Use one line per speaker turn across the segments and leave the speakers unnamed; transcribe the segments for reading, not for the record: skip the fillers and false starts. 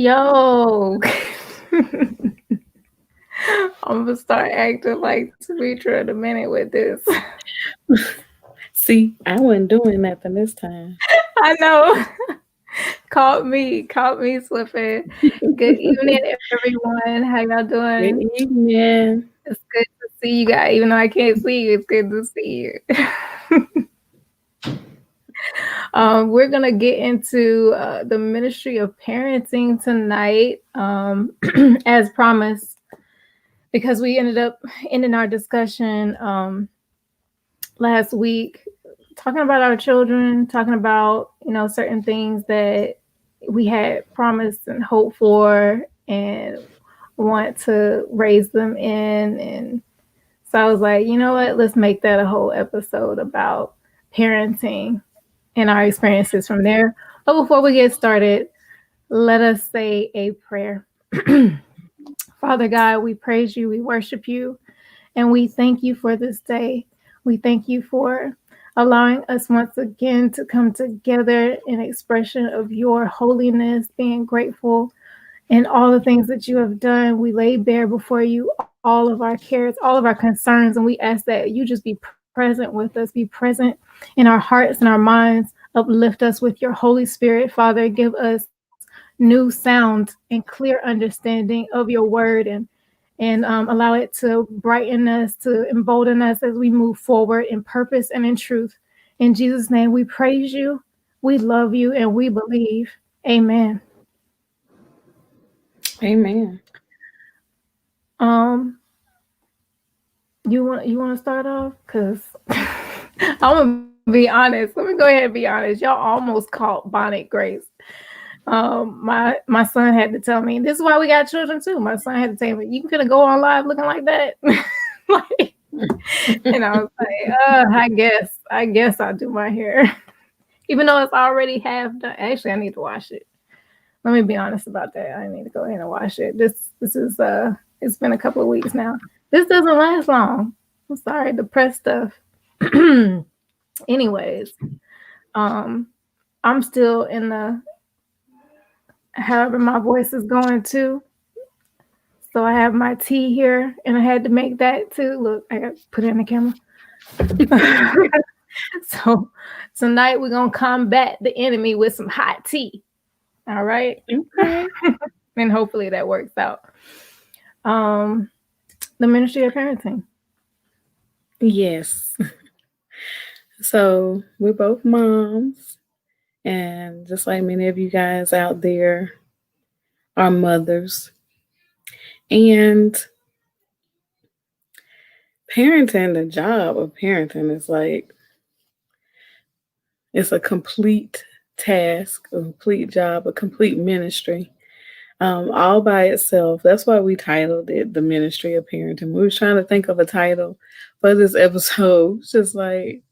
Yo, I'm gonna start acting like Demetra in a minute with this.
See, I wasn't doing nothing this time.
I know. Caught me slipping. Good evening, everyone. How y'all
Good
doing?
evening.
It's good to see you guys. Even though I can't see you, it's good to see you. We're gonna get into the ministry of parenting tonight, as promised, because we ended up ending our discussion last week talking about our children, talking about, certain things that we had promised and hoped for and want to raise them in. And so I was like, you know what, let's make that a whole episode about parenting and our experiences from there. But before we get started, let us say a prayer. Father God, we praise you, we worship you, and we thank you for this day. We thank you for allowing us once again to come together in expression of your holiness, being grateful in all the things that you have done. We lay bare before you all of our cares, all of our concerns, and we ask that you just be present with us, be present in our hearts and our minds. Uplift us with your Holy Spirit, Father. Give us new sound and clear understanding of your word, and allow it to brighten us, to embolden us as we move forward in purpose and in truth. In Jesus' name, we praise you, we love you, and we believe. Amen.
Amen.
Um, you want to start off? Cause I'm gonna be honest. Let me go ahead and be honest. Y'all almost caught Bonnet Grace. My son had to tell me this is why we got children too. My son had to tell me you gonna go on live looking like that. Like, and I was like, I guess I'll do my hair. Even though it's already half done. Actually, I need to wash it. Let me be honest about that. I need to go ahead and wash it. This is it's been a couple of weeks now. This doesn't last long. I'm sorry, the press stuff. Anyways, um, I'm still in the however my voice is going to. So I have my tea here, and I had to make that too. Look, I got to put it in the camera. So tonight we're gonna combat the enemy with some hot tea. All right,
Okay.
and hopefully that works out. Um, the ministry of parenting.
Yes. So we're both moms, and just like many of you guys out there are mothers. And parenting, the job of parenting is like it's a complete task, a complete job, a complete ministry. All by itself. That's why we titled it The Ministry of Parenting. We were trying to think of a title for this episode. It's just like,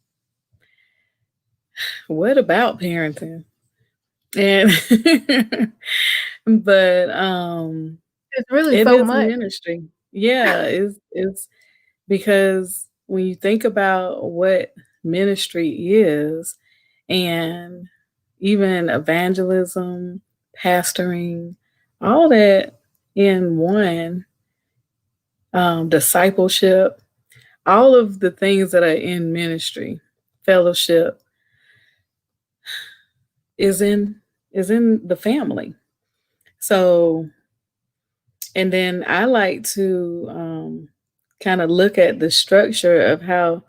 what about parenting? And but
It's really
it
so
is
much.
ministry. Yeah, it's because when you think about what ministry is and even evangelism, pastoring, all that in one, discipleship, all of the things that are in ministry, fellowship is in the family. So, and then I like to kind of look at the structure of how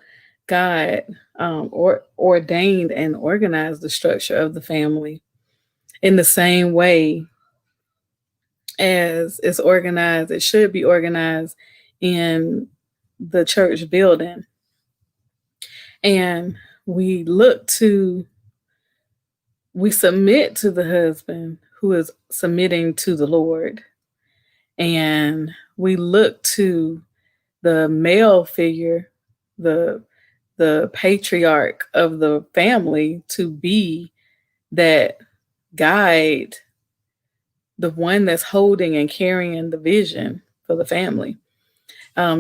God ordained and organized the structure of the family in the same way as it's organized. It should be organized in the church building. And we look to, we submit to the husband who is submitting to the Lord. And we look to the male figure, the patriarch of the family, to be that guide, the one that's holding and carrying the vision for the family.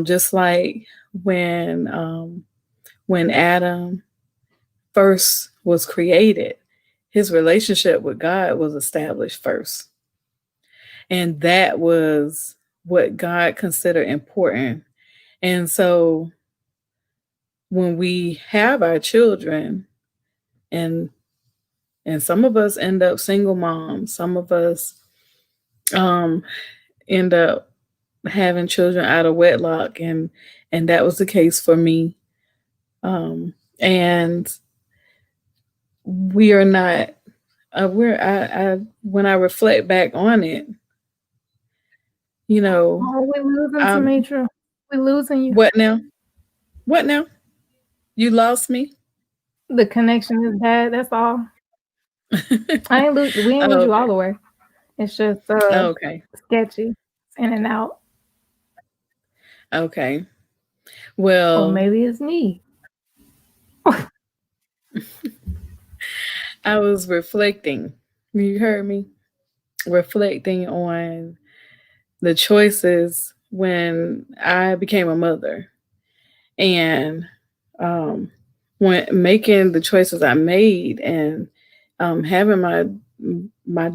Just like when Adam first was created, his relationship with God was established first. And that was what God considered important. And so when we have our children, and some of us end up single moms, some of us um end up having children out of wedlock, and that was the case for me. And we are not we're I when I reflect back on it, you know,
Oh, we losing
um
Tamitra. We losing you.
what now? What now? You lost me?
The connection is bad. That's all. I ain't lose. We ain't
Oh,
lose you all
okay.
the way. It's just
Okay.
sketchy, in and out,
Okay.
or
Well,
maybe it's me.
I was reflecting. You heard me? Reflecting on the choices when I became a mother, and um, when making the choices I made, and having my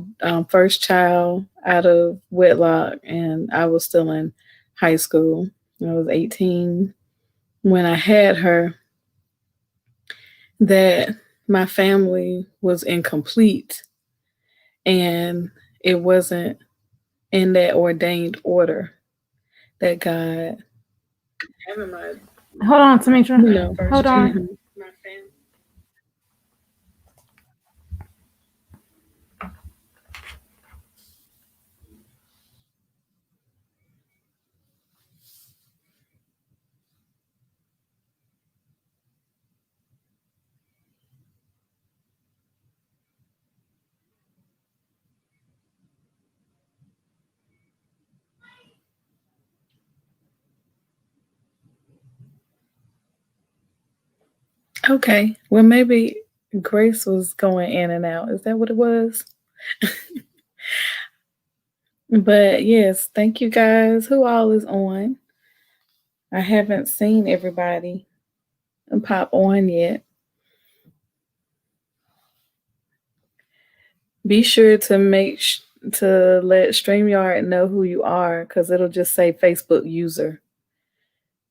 first child out of wedlock, and I was still in high school. I was 18 when I had her. That my family was incomplete, and it wasn't in that ordained order that God having
Hold on, Tamitra. Hold
first child,
on.
my family. Okay, well, maybe Grace was going in and out. Is that what it was? But yes, thank you guys. Who all is on? I haven't seen everybody pop on yet. Be sure to to let StreamYard know who you are, because it'll just say Facebook user.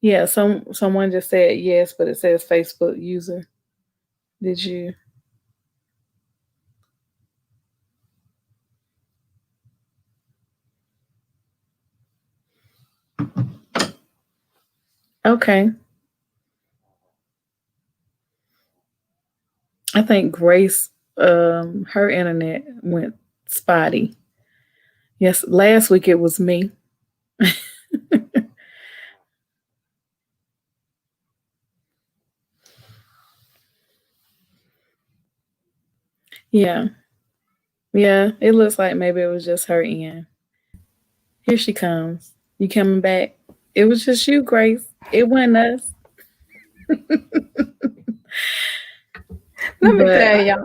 Yeah, someone just said yes, but it says Facebook user. Did you? Okay. I think Grace, her internet went spotty. Yes, last week it was me. Yeah. Yeah, it looks like maybe it was just her end. Here she comes. You coming back? It was just you, Grace. It wasn't us.
Let me
But
tell y'all.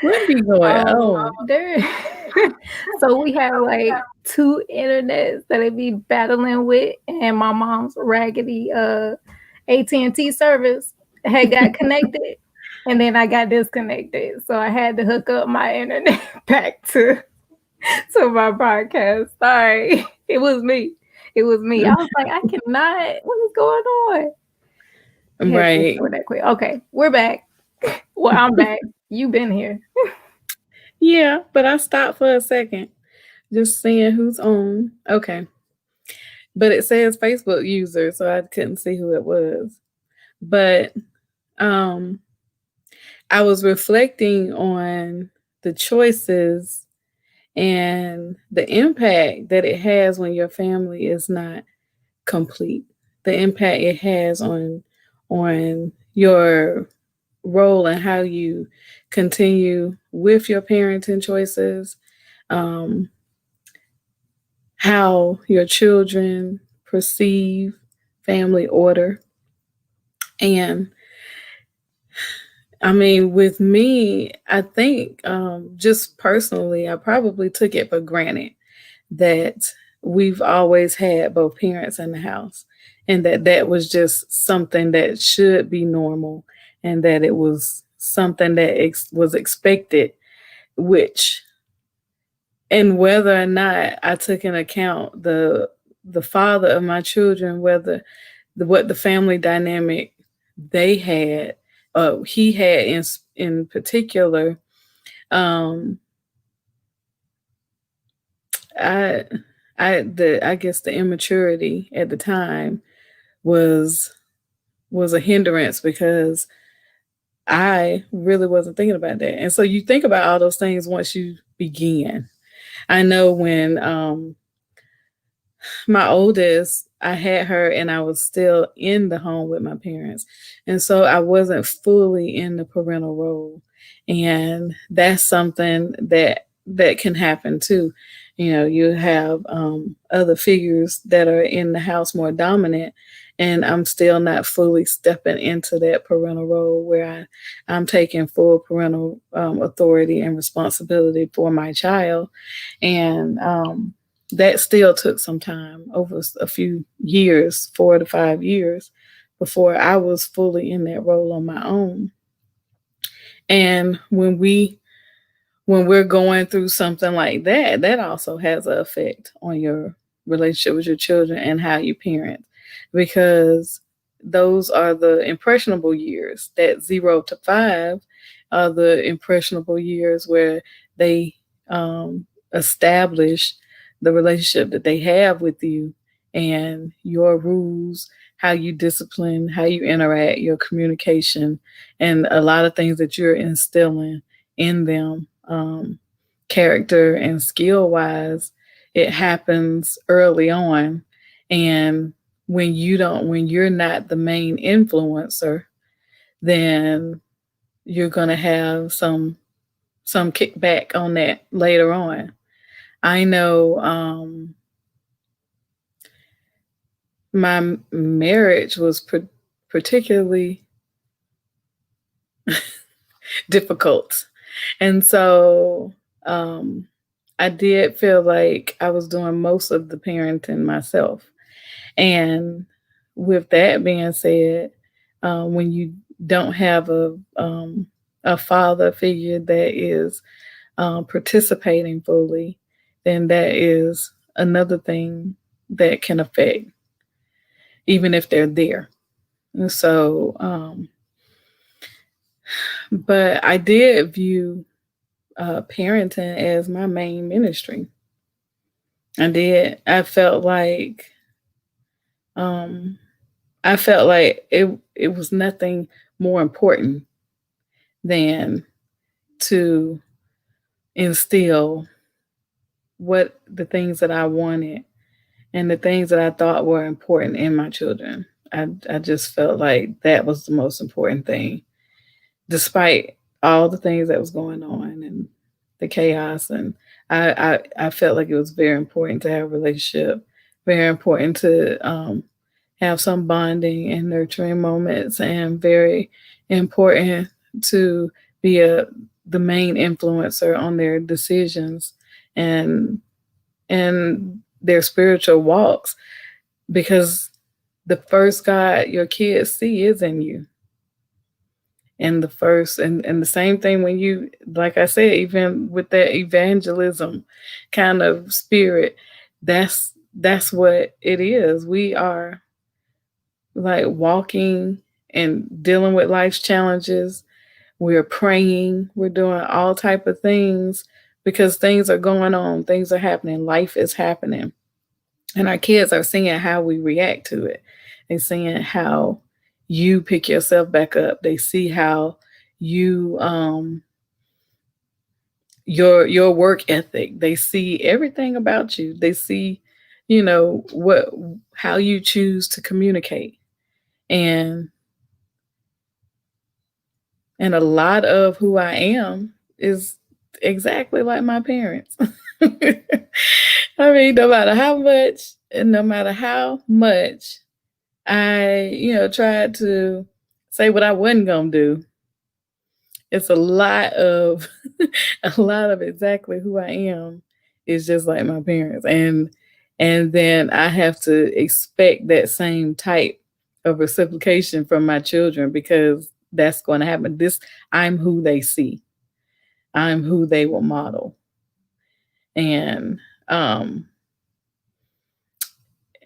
what be going on?
There. So we have like two internets that they be battling with, and my mom's raggedy AT&T service had got connected, and then I got disconnected. So I had to hook up my internet back to my podcast. Sorry, it was me. It was me. I was like, I cannot. What is going on? I had to
Right.
restore that quick. Okay, we're back. Well, I'm back. You've been here.
Yeah, but I stopped for a second, just seeing who's on. Okay. But it says Facebook user, so I couldn't see who it was. But um I was reflecting on the choices and the impact that it has when your family is not complete. The impact it has on your role and how you continue with your parenting choices, um, how your children perceive family order. And I mean, with me, I think just personally, I probably took it for granted that we've always had both parents in the house, and that was just something that should be normal, and that it was something that was expected, which and whether or not I took into account the father of my children, whether what the family dynamic they had, he had in particular, um, I I guess the immaturity at the time was was a hindrance because I really wasn't thinking about that. And so you think about all those things once you begin. I know when my oldest, I had her and I was still in the home with my parents. And so I wasn't fully in the parental role. And that's something that can happen too. You know, you have other figures that are in the house more dominant, and I'm still not fully stepping into that parental role where I'm taking full parental authority and responsibility for my child. And that still took some time, over a few years, 4 to 5 years, before I was fully in that role on my own. And when we're going through something like that, that also has an effect on your relationship with your children and how you parent, because those are the impressionable years. That 0 to 5 are the impressionable years where they establish the relationship that they have with you and your rules, how you discipline, how you interact, your communication, and a lot of things that you're instilling in them, character and skill wise. It happens early on. And when you're not the main influencer, then you're going to have some kickback on that later on. I know my marriage was particularly difficult. And so I did feel like I was doing most of the parenting myself. And with that being said, when you don't have a father figure that is participating fully, then that is another thing that can affect, even if they're there. And so, but I did view parenting as my main ministry. I did. Um, I felt like it was nothing more important than to instill what the things that I wanted and the things that I thought were important in my children. I just felt like that was the most important thing, despite all the things that was going on and the chaos. And I felt like it was very important to have a relationship, very important to have some bonding and nurturing moments, and very important to be the main influencer on their decisions and and their spiritual walks, because the first God your kids see is in you. And the same thing when you, like I said, even with that evangelism kind of spirit, that's what it is. We are like walking and dealing with life's challenges. We're praying, we're doing all type of things because things are going on, things are happening, life is happening. And our kids are seeing how we react to it. They're seeing how you pick yourself back up. They see how you your work ethic. They see everything about you. They see, what how you choose to communicate. And and a lot of who I am is exactly like my parents. I mean, no matter how much I, tried to say what I wasn't gonna do, it's a lot of a lot of exactly who I am is just like my parents. And then I have to expect that same type of reciprocation from my children, because that's going to happen. I'm who they see. I'm who they will model. And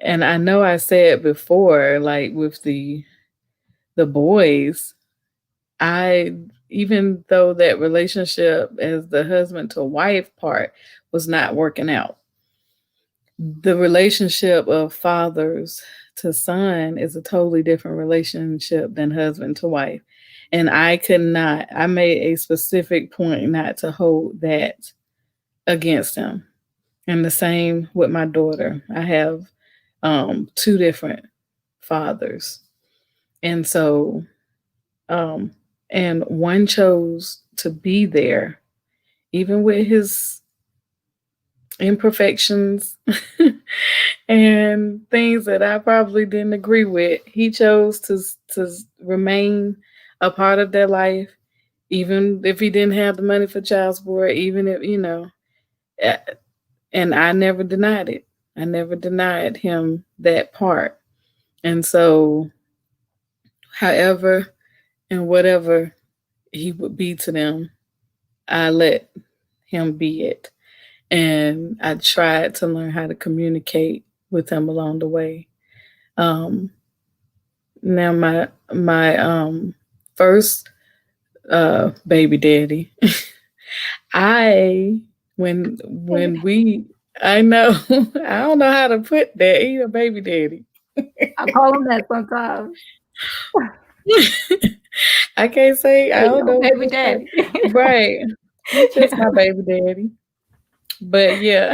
and I know I said before, like with the boys, I even though that relationship as the husband to wife part was not working out, the relationship of fathers to son is a totally different relationship than husband to wife. And I could not, I made a specific point not to hold that against him. And the same with my daughter. I have two different fathers. And so, um, and one chose to be there, even with his imperfections and things that I probably didn't agree with. He chose to remain a part of their life, even if he didn't have the money for child support, even if eh, and I never denied it. I never denied him that part. And so, however and whatever he would be to them, I let him be it. And I tried to learn how to communicate with him along the way. Um, Now my first baby daddy, I when we I know I don't know how to put that. He a baby daddy.
I call him that sometimes.
I can't say I
Hey,
don't
yo,
know what
baby
to say.
daddy.
Right. He's just my baby daddy. But yeah,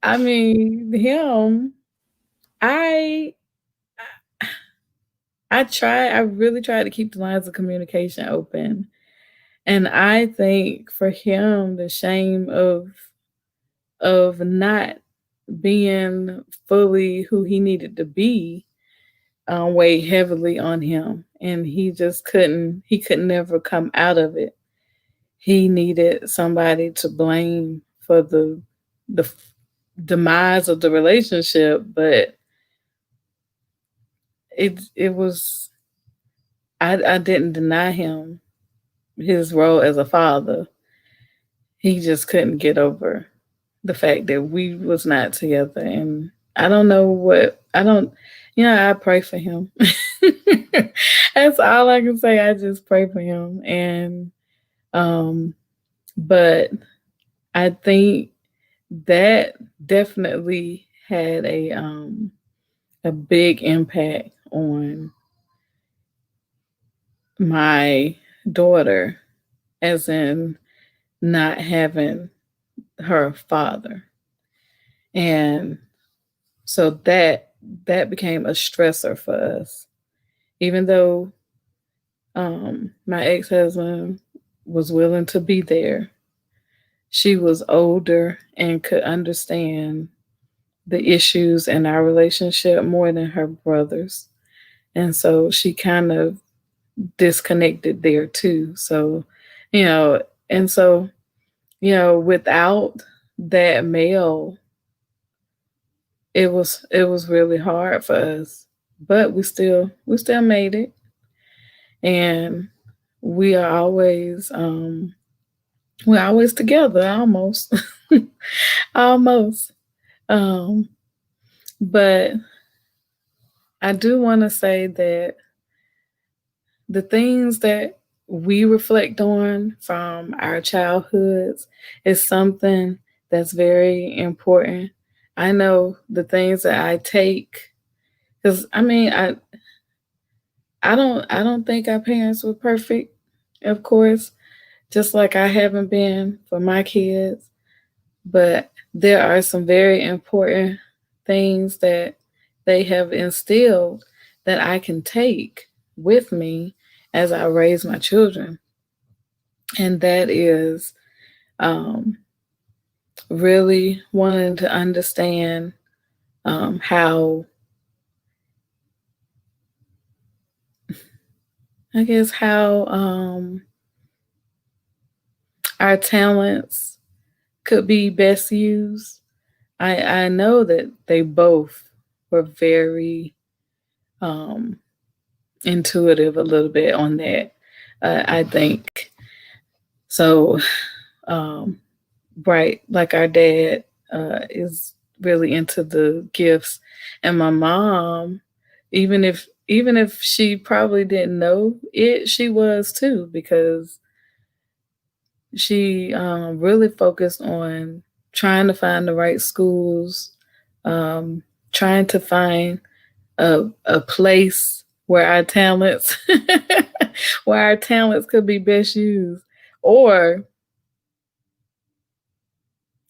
I mean him, I I really try to keep the lines of communication open. And I think for him, the shame of not being fully who he needed to be weighed heavily on him, and he could never come out of it. He needed somebody to blame for the demise of the relationship, but it was I didn't deny him his role as a father. He just couldn't get over the fact that we was not together, and I don't know what I don't I pray for him. That's all I can say. I just pray for him. And um but I think that definitely had a big impact on my daughter, as in not having her father. And so that became a stressor for us. Even though my ex-husband was willing to be there, she was older and could understand the issues in our relationship more than her brothers. And so she kind of disconnected there too. So, you know, and so, without that male, it was really hard for us. But we still made it. And we are always we're always together almost. Almost. Um but I do want to say that the things that we reflect on from our childhoods is something that's very important. I know the things that I take, because I mean I don't think our parents were perfect, of course, just like I haven't been for my kids. But there are some very important things that they have instilled that I can take with me as I raise my children. And that is um, really wanting to understand how, I guess, how our talents could be best used. I know that they both were very um, intuitive a little bit on that. I think so. Um, right, like our dad is really into the gifts, and my mom, even if she probably didn't know it, she was too, because she really focused on trying to find the right schools, um, trying to find a place where our talents where our talents could be best used, or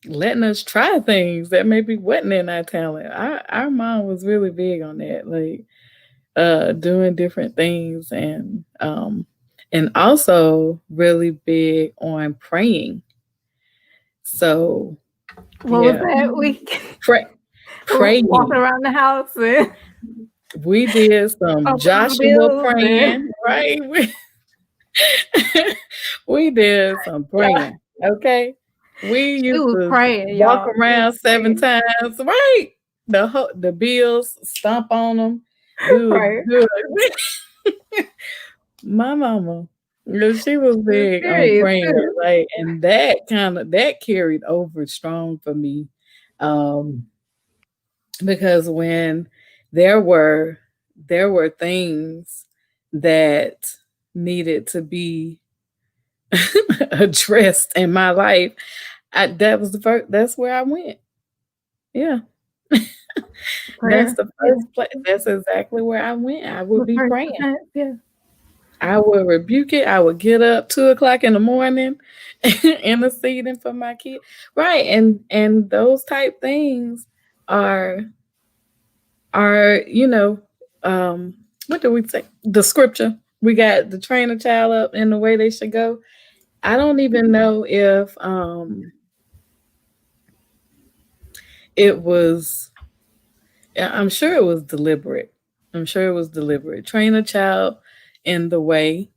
letting us try things that maybe wasn't in our talent. Our mom was really big on that, like doing different things, and also really big on praying. So
What was
yeah,
that week?
pray,
Walking
praying.
around the house and
We did some
open some
Joshua
bills and
praying, right? We did some
yeah,
praying. Okay, we
she
used
was
to
praying,
walk
y'all. She was
around seven
praying.
times, right? The bills, stomp on them,
Right.
do it. My mama, she was
She was
big on
serious
praying,
too.
like, and that carried over strong for me, um, because when there were there were things that needed to be addressed in my life, that was the first. That's where I went. Yeah, that's
Prayer.
the
Yeah.
first place. That's exactly where I went. I would
The
be
first
praying.
offense, yeah.
I would rebuke it. I would get up 2 o'clock in the morning, interceding for my kid. Right, and those type things are are what do we say? The scripture. We got to train a child up in the way they should go. I don't even know if it was. I'm sure it was deliberate. I'm sure it was deliberate. Train a child in the way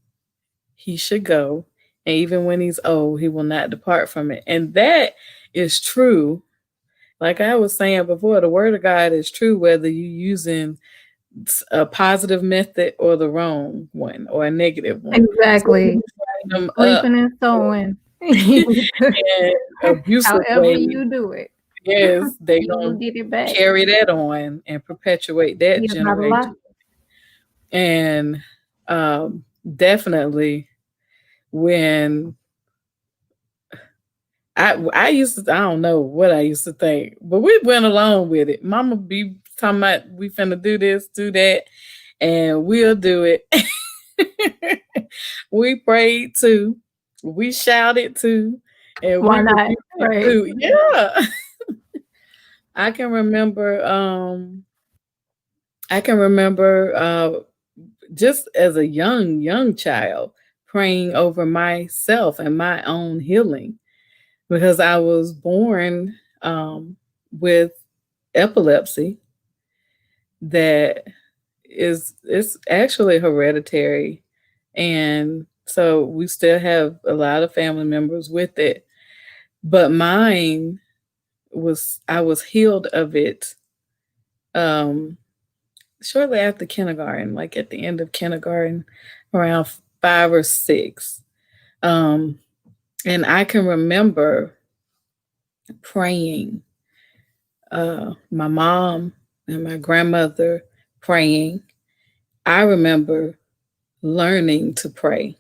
he should go, and even when he's old, he will not depart from it. And that is true. Like I was saying before, the word of God is true whether you're using a positive method or the wrong one or a negative one. So if
Exactly.
you train them up
Reaping and sowing. You need to
in abusive
however
ways,
you do it,
yes, they
you will
gonna
get it back.
carry that on and perpetuate that
He is not a lie.
generation. And definitely when I used to, I don't know what I used to think, but we went along with it. Mama be talking about we finna do this, do that, and we'll do it. We prayed too, we shouted too, and we
Why not?
rebuked it
Right.
too. Yeah. I can remember I can remember just as a young child praying over myself and my own healing, because I was born with epilepsy that is it's actually hereditary, and so we still have a lot of family members with it, but mine was I was healed of it um shortly after kindergarten, like at the end of kindergarten, around 5 or 6. um and I can remember praying, my mom and my grandmother praying. I remember learning to pray,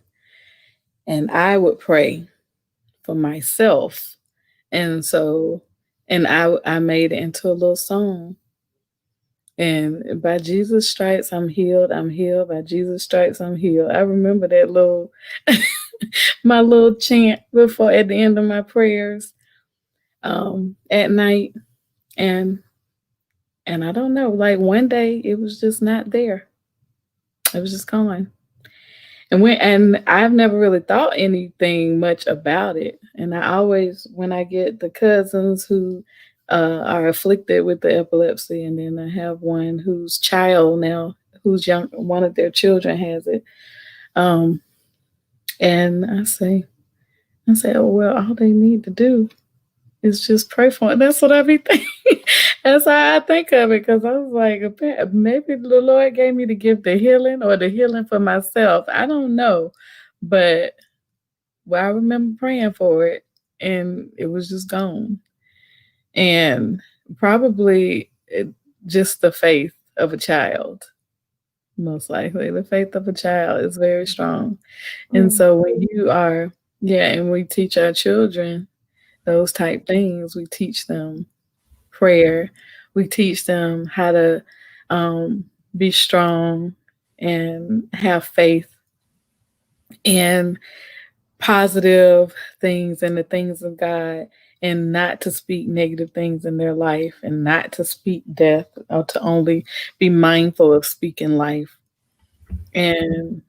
and I would pray for myself. And so, and I made it into a little song. And by Jesus' stripes, I'm healed. I'm healed. By Jesus' stripes, I'm healed. I remember that little, my little chant before at the end of my prayers at night. And and I don't know, like one day it was just not there. It was just gone. And I've never really thought anything much about it. And I always, when I get the cousins who are afflicted with the epilepsy, and then I have one whose child now, who's young, one of their children has it. Um, and I say, oh well, all they need to do is just pray for it. That's what I be thinking. That's how I think of it, because I was like, maybe the Lord gave me the gift of healing or the healing for myself. I don't know, but well, I remember praying for it, and it was just gone. And probably just the faith of a child, most likely. The faith of a child is very strong. And
Mm.
so when you are, yeah, and we teach our children those type things, we teach them prayer, we teach them how to be strong and have faith and positive things and the things of God, and not to speak negative things in their life, and not to speak death, or to only be mindful of speaking life. And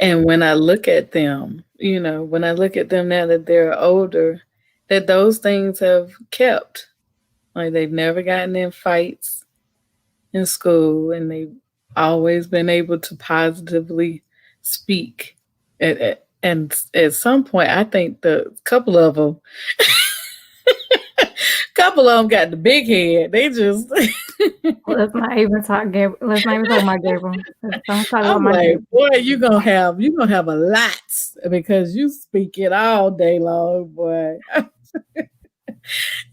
when I look at them, when I look at them now that they're older, that those things have kept. Like they've never gotten in fights in school, and they've always been able to positively speak. And at some point, I think the couple of them got the big head. They just,
Let's not even talk Gabriel. Let's not even talk about Gabriel. Don't talk about
I'm
my
like,
Gabriel.
boy, you gonna have a lot because you speak it all day long, boy.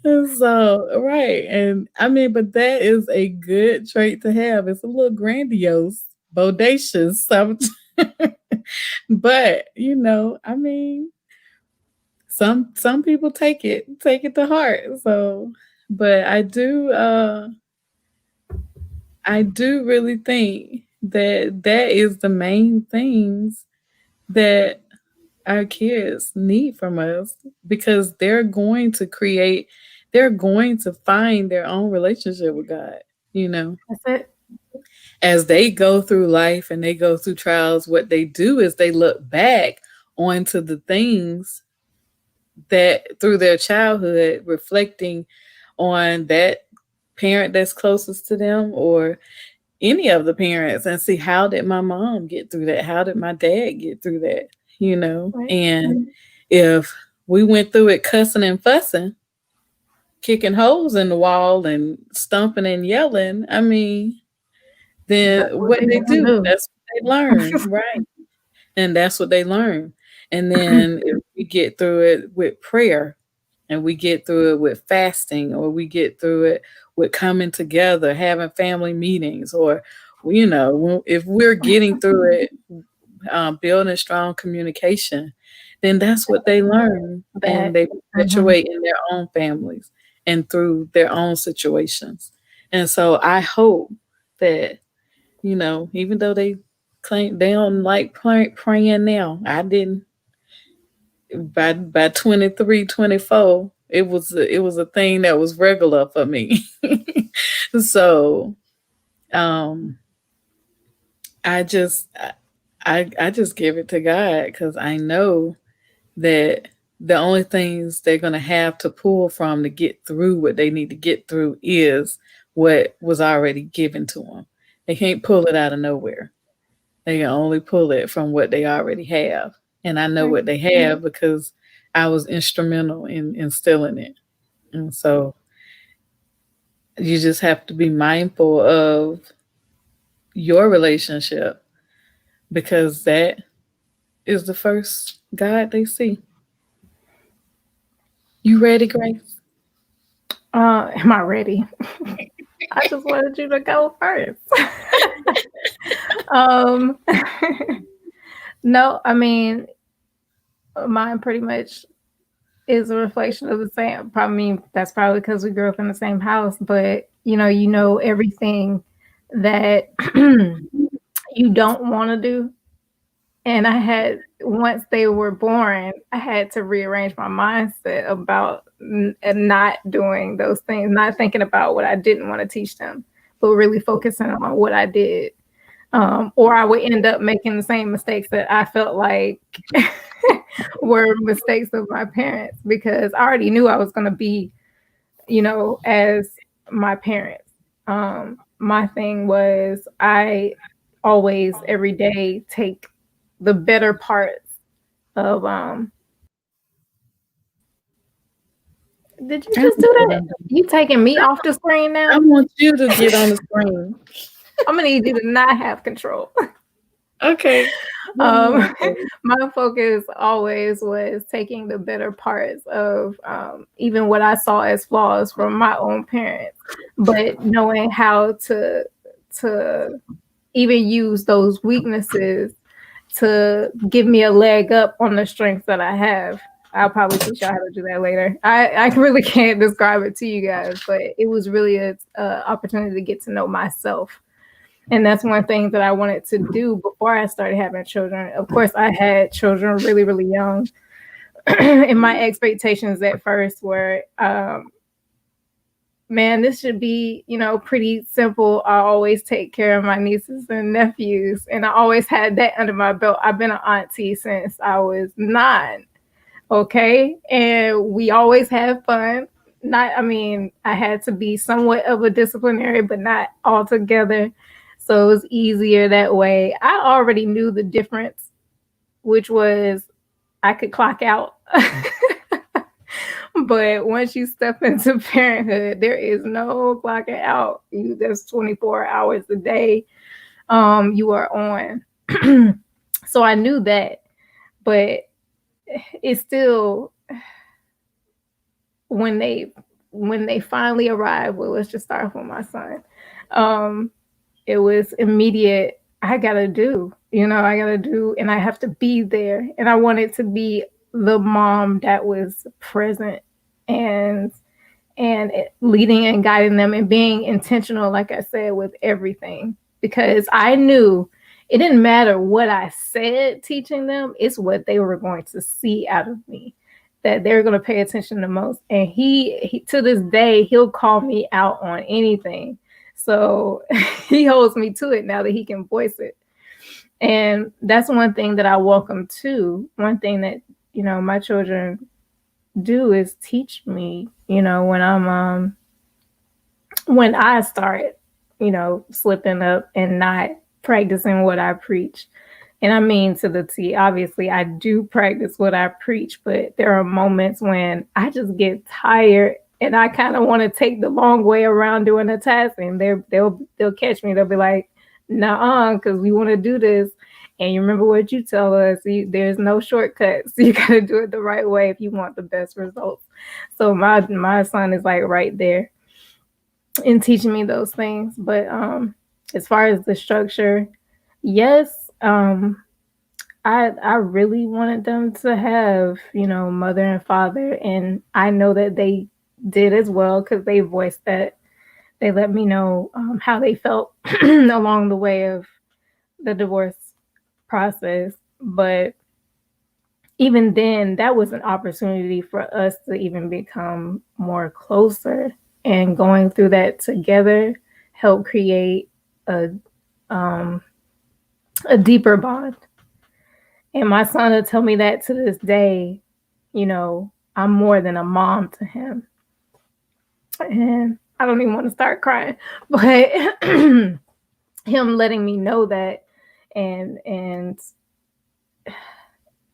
So right, and I mean, but that is a good trait to have. It's a little grandiose, bodacious, but I mean, some people take it to heart. So, but I do really think that that is the main things that our kids need from us, because they're going to find their own relationship with God, you know.
That's it.
As they go through life and they go through trials, what they do is they look back onto the things that through their childhood, reflecting on that parent that's closest to them, or any of the parents, and see, how did my mom get through that? How did my dad get through that?
Right.
And if we went through it cussing and fussing, kicking holes in the wall and stumping and yelling, I mean, then
That's what
what
they
they
gonna
do,
do.
that's what they learn, right? And that's what they learn. And then if we get through it with prayer, and we get through it with fasting, or we get through it with coming together, having family meetings, or if we're getting through it, building strong communication, then that's what they learn, and
That.
they
Mhm.
perpetuate in their own families and through their own situations. And so I hope that, even though they claim they don't like praying now, I didn't. By 23, 24, it was a thing that was regular for me. So um I just give it to God, because I know that the only things they're going to have to pull from to get through what they need to get through is what was already given to them. They can't pull it out of nowhere. They can only pull it from what they already have. And I know
Right.
what they have because I was instrumental in instilling it. And so you just have to be mindful of your relationship, because that is the first God they see. You ready, Grace?
Am I ready? I just wanted you to go first. um, no, I mean, mine pretty much is a reflection of the same. I mean, that's probably because we grew up in the same house, but everything that you don't want to do. And I had, once they were born, I had to rearrange my mindset about not doing those things, not thinking about what I didn't want to teach them, but really focusing on what I did. Or I would end up making the same mistakes that I felt like were mistakes of my parents, because I already knew I was going to be, as my parents. My thing was, I always, every day, take the better parts of did you
I
just
want
do
to get
that?
on
You taking me off the screen
I
now?
want you to get on the screen.
I'm gonna need you to not have control.
Okay.
um,
Yes.
my focus always was taking the better parts of even what I saw as flaws from my own parents, but knowing how to even use those weaknesses to give me a leg up on the strengths that I have. I'll probably teach y'all how to do that later. I really can't describe it to you guys, but it was really a opportunity to get to know myself. And that's one thing that I wanted to do before I started having children. Of course, I had children really, really young. And my expectations at first were, man, this should be, pretty simple. I always take care of my nieces and nephews. And I always had that under my belt. I've been an auntie since I was 9. Okay. And we always have fun. I had to be somewhat of a disciplinary, but not altogether. So it was easier that way. I already knew the difference, which was I could clock out. But once you step into parenthood, there is no clocking out. There's 24 hours a day you are on. So I knew that, but it's still when they finally arrived. Well, let's just start off with my son. It was immediate. I gotta do, and I have to be there. And I wanted to be the mom that was present and leading and guiding them and being intentional, like I said, with everything. Because I knew it didn't matter what I said teaching them, it's what they were going to see out of me that they're going to pay attention to most. And he to this day, he'll call me out on anything. So he holds me to it now that he can voice it. And that's one thing that I welcome too. One thing that, my children do is teach me, when I start, slipping up and not practicing what I preach. And I mean to the T. Obviously, I do practice what I preach, but there are moments when I just get tired and I kind of want to take the long way around doing the task. And they'll catch me. They'll be like, "Nuh-uh, because we want to do this." And you remember what you tell us, there's no shortcuts. You got to do it the right way if you want the best results. So my son is like right there in teaching me those things. But as far as the structure, yes, I really wanted them to have, mother and father. And I know that they did as well because they voiced that. They let me know how they felt along the way of the divorce process. But even then, that was an opportunity for us to even become more closer, and going through that together help create a deeper bond. And my son will tell me that to this day, I'm more than a mom to him. And I don't even want to start crying, but him letting me know that, and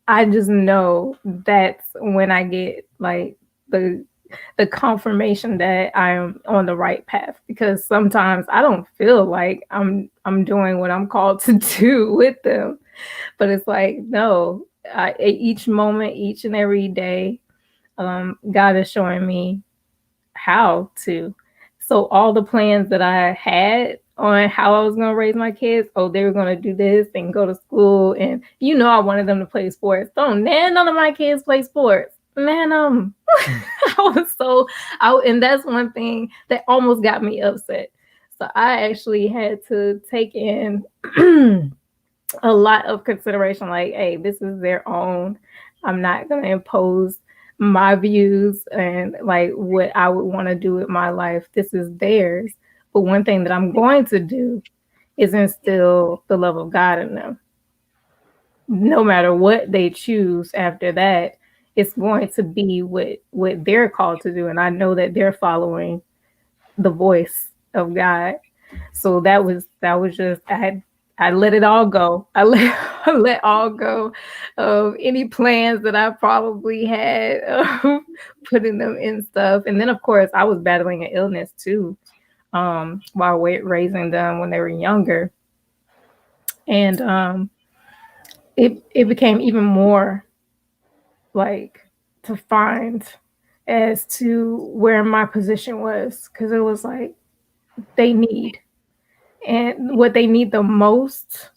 I just know that's when I get like the confirmation that I am on the right path, because sometimes I don't feel like I'm doing what I'm called to do with them. But it's like, no, each moment, each and every day, God is showing me how to. So all the plans that I had on how I was going to raise my kids, they were going to do this and go to school. And, I wanted them to play sports. None of my kids play sports. Man, and that's one thing that almost got me upset. So I actually had to take in a lot of consideration, like, hey, this is their own. I'm not going to impose my views and like what I would want to do with my life. This is theirs. But one thing that I'm going to do is instill the love of God in them. No matter what they choose after that, it's going to be what they're called to do. And I know that they're following the voice of God. So that was just, I let it all go. I let all go of any plans that I probably had of putting them in stuff. And then, of course, I was battling an illness too, while raising them when they were younger. And it became even more like defined as to where my position was, because it was like they need, and what they need the most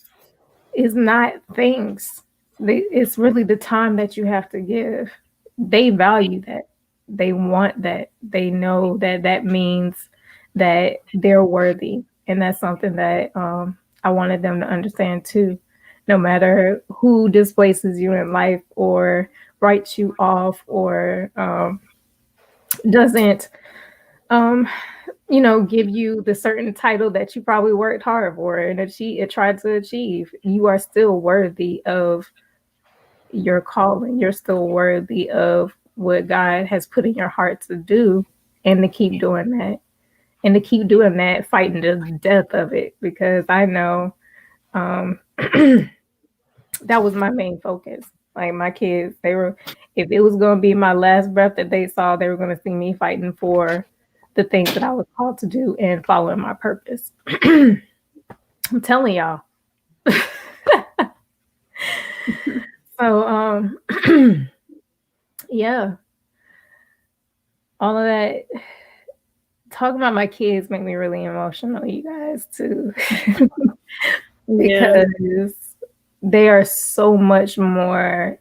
is not things. It's really the time that you have to give. They value that. They want that. They know that that means that they're worthy. And that's something that I wanted them to understand too. No matter who displaces you in life or writes you off or doesn't, um, give you the certain title that you probably worked hard for and tried to achieve, you are still worthy of your calling. You're still worthy of what God has put in your heart to do, and to keep doing that. And to keep doing that, fighting to the death of it, because I know um, that was my main focus. Like my kids, they were, if it was going to be my last breath that they saw, they were going to see me fighting for the things that I was called to do and following my purpose. I'm telling y'all. So, yeah, all of that. Talking about my kids make me really emotional, you guys, too,
Yeah.
because they are so much more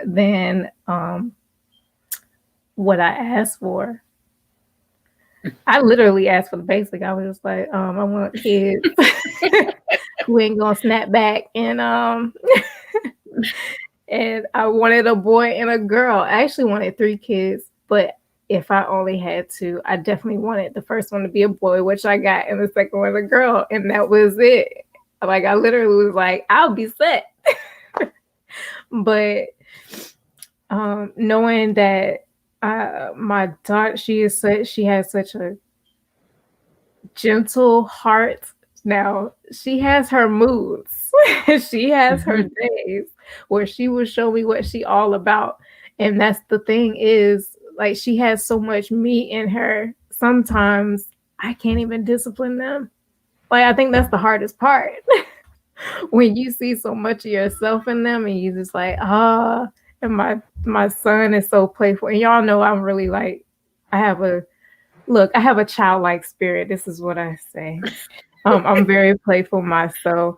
than what I asked for. I literally asked for the basic. I was just like, I want kids who ain't gonna snap back, and I wanted a boy and a girl. I actually wanted 3 kids, but if I only had 2, I definitely wanted the first one to be a boy, which I got, and the second one a girl, and that was it. Like I literally was like, I'll be set. But knowing that my daughter, she has such a gentle heart. Now she has her moods. She has her
Mhm.
days where she will show me what she all about. And that's the thing, is like she has so much me in her. Sometimes I can't even discipline them. Like I think that's the hardest part. When you see so much of yourself in them and you just like, and my son is so playful. And y'all know I'm really like, I have a I have a childlike spirit. This is what I say. I'm very playful myself.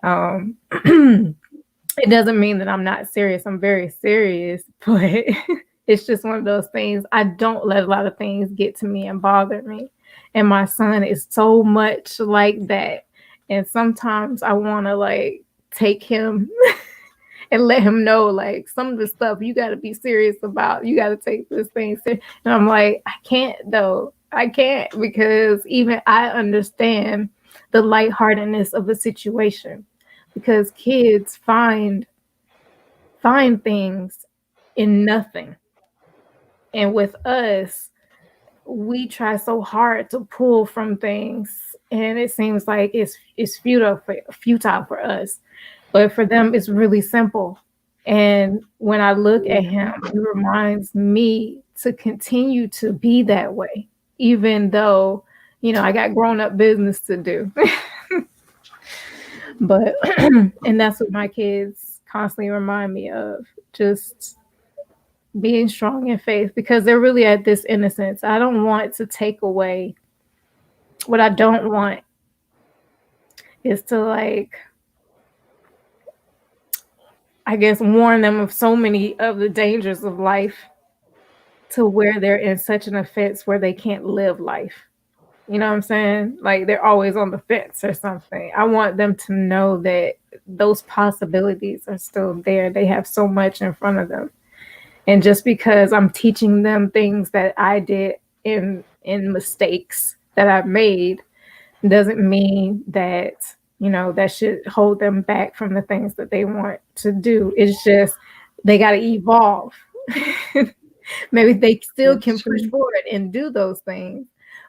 Um, it doesn't mean that I'm not serious. I'm very serious, but it's just one of those things. I don't let a lot of things get to me and bother me. And my son is so much like that. And sometimes I want to like take him and let him know like some of the stuff you got to be serious about. You got to take this thing serious. And I'm like, I can't though. I can't, because even I understand the lightheartedness of the situation, because kids find things in nothing. And with us, we try so hard to pull from things, and it seems like it's futile for us. But for them it's really simple. And when I look at him, it reminds me to continue to be that way, even though, I got grown up business to do. But and that's what my kids constantly remind me of, just being strong in faith, because they're really at this innocence. I don't want to take away what I don't want is to like, I guess, warn them of so many of the dangers of life, to where they're in such an offense where they can't live life. You know what I'm saying? Like they're always on the fence or something. I want them to know that those possibilities are still there. They have so much in front of them. And just because I'm teaching them things that I did in mistakes that I've made, doesn't mean that, that should hold them back from the things that they want to do. It's just they got to evolve. Maybe they still
That's
can push
true.
forward and do those things,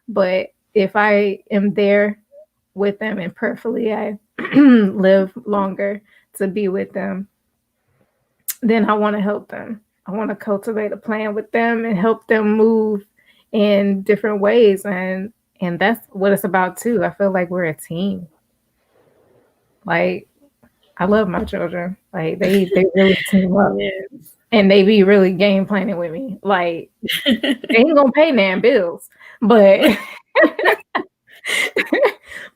but if I am there with them, and prayerfully I live longer to be with them, then I want to help them. I want to cultivate a plan with them and help them move in different ways. And that's what it's about too. I feel like we're a team. Like I love my children. Like they really team up
Yes.
and they be really game planning with me. Like they ain't gonna pay damn bills, but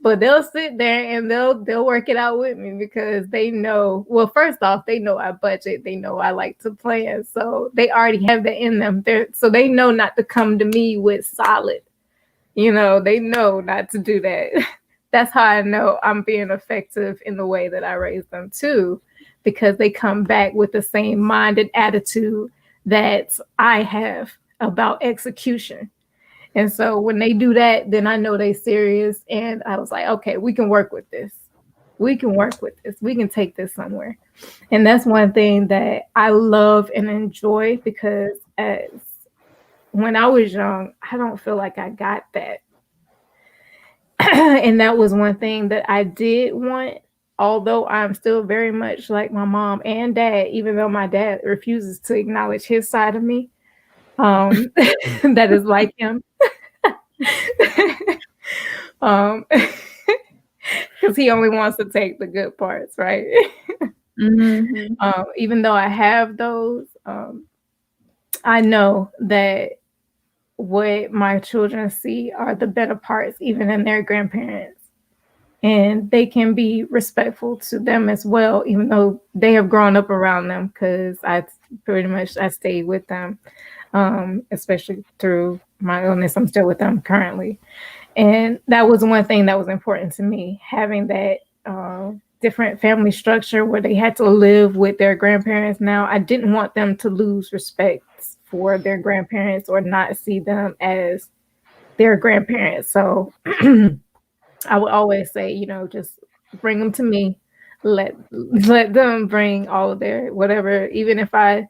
but they'll sit there and they'll work it out with me because they know. Well, first off, they know I budget. They know I like to plan, so they already have that in them. So they know not to come to me with solid. They know not to do that. That's how I know I'm being effective in the way that I raise them too, because they come back with the same minded attitude that I have about execution. And so when they do that, then I know they serious. And I was like, okay, we can work with this. We can work with this. We can take this somewhere. And that's one thing that I love and enjoy because as when I was young, I don't feel like I got that. And that was one thing that I did want, although I'm still very much like my mom and dad, even though my dad refuses to acknowledge his side of me, that is like him. um, because he only wants to take the good parts, right?
Mm-hmm.
Even though I have those, I know that what my children see are the better parts, even in their grandparents. And they can be respectful to them as well, even though they have grown up around them because I stayed with them, especially through my illness. I'm still with them currently. And that was one thing that was important to me, having that different family structure where they had to live with their grandparents. Now, I didn't want them to lose respect for their grandparents or not see them as their grandparents. So I would always say, just bring them to me. Let them bring all of their whatever, even if I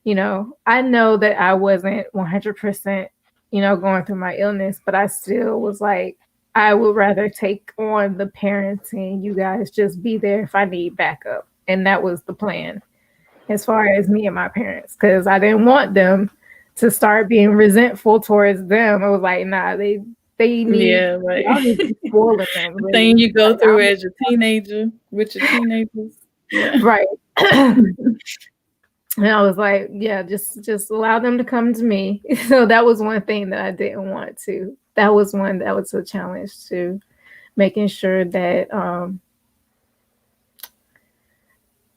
know that I wasn't 100%, going through my illness, but I still was like, I would rather take on the parenting. You guys just be there if I need backup. And that was the plan as far as me and my parents, because I didn't want them to start being resentful towards them. I was like, nah, they need,
Yeah, right.
y'all need to be spoiling them,
The
really.
thing you go
Like,
through as your teenager with your teenagers. Yeah.
right. And I was like, yeah, just allow them to come to me. So that was one thing that I didn't want to. That was one that was a challenge to making sure that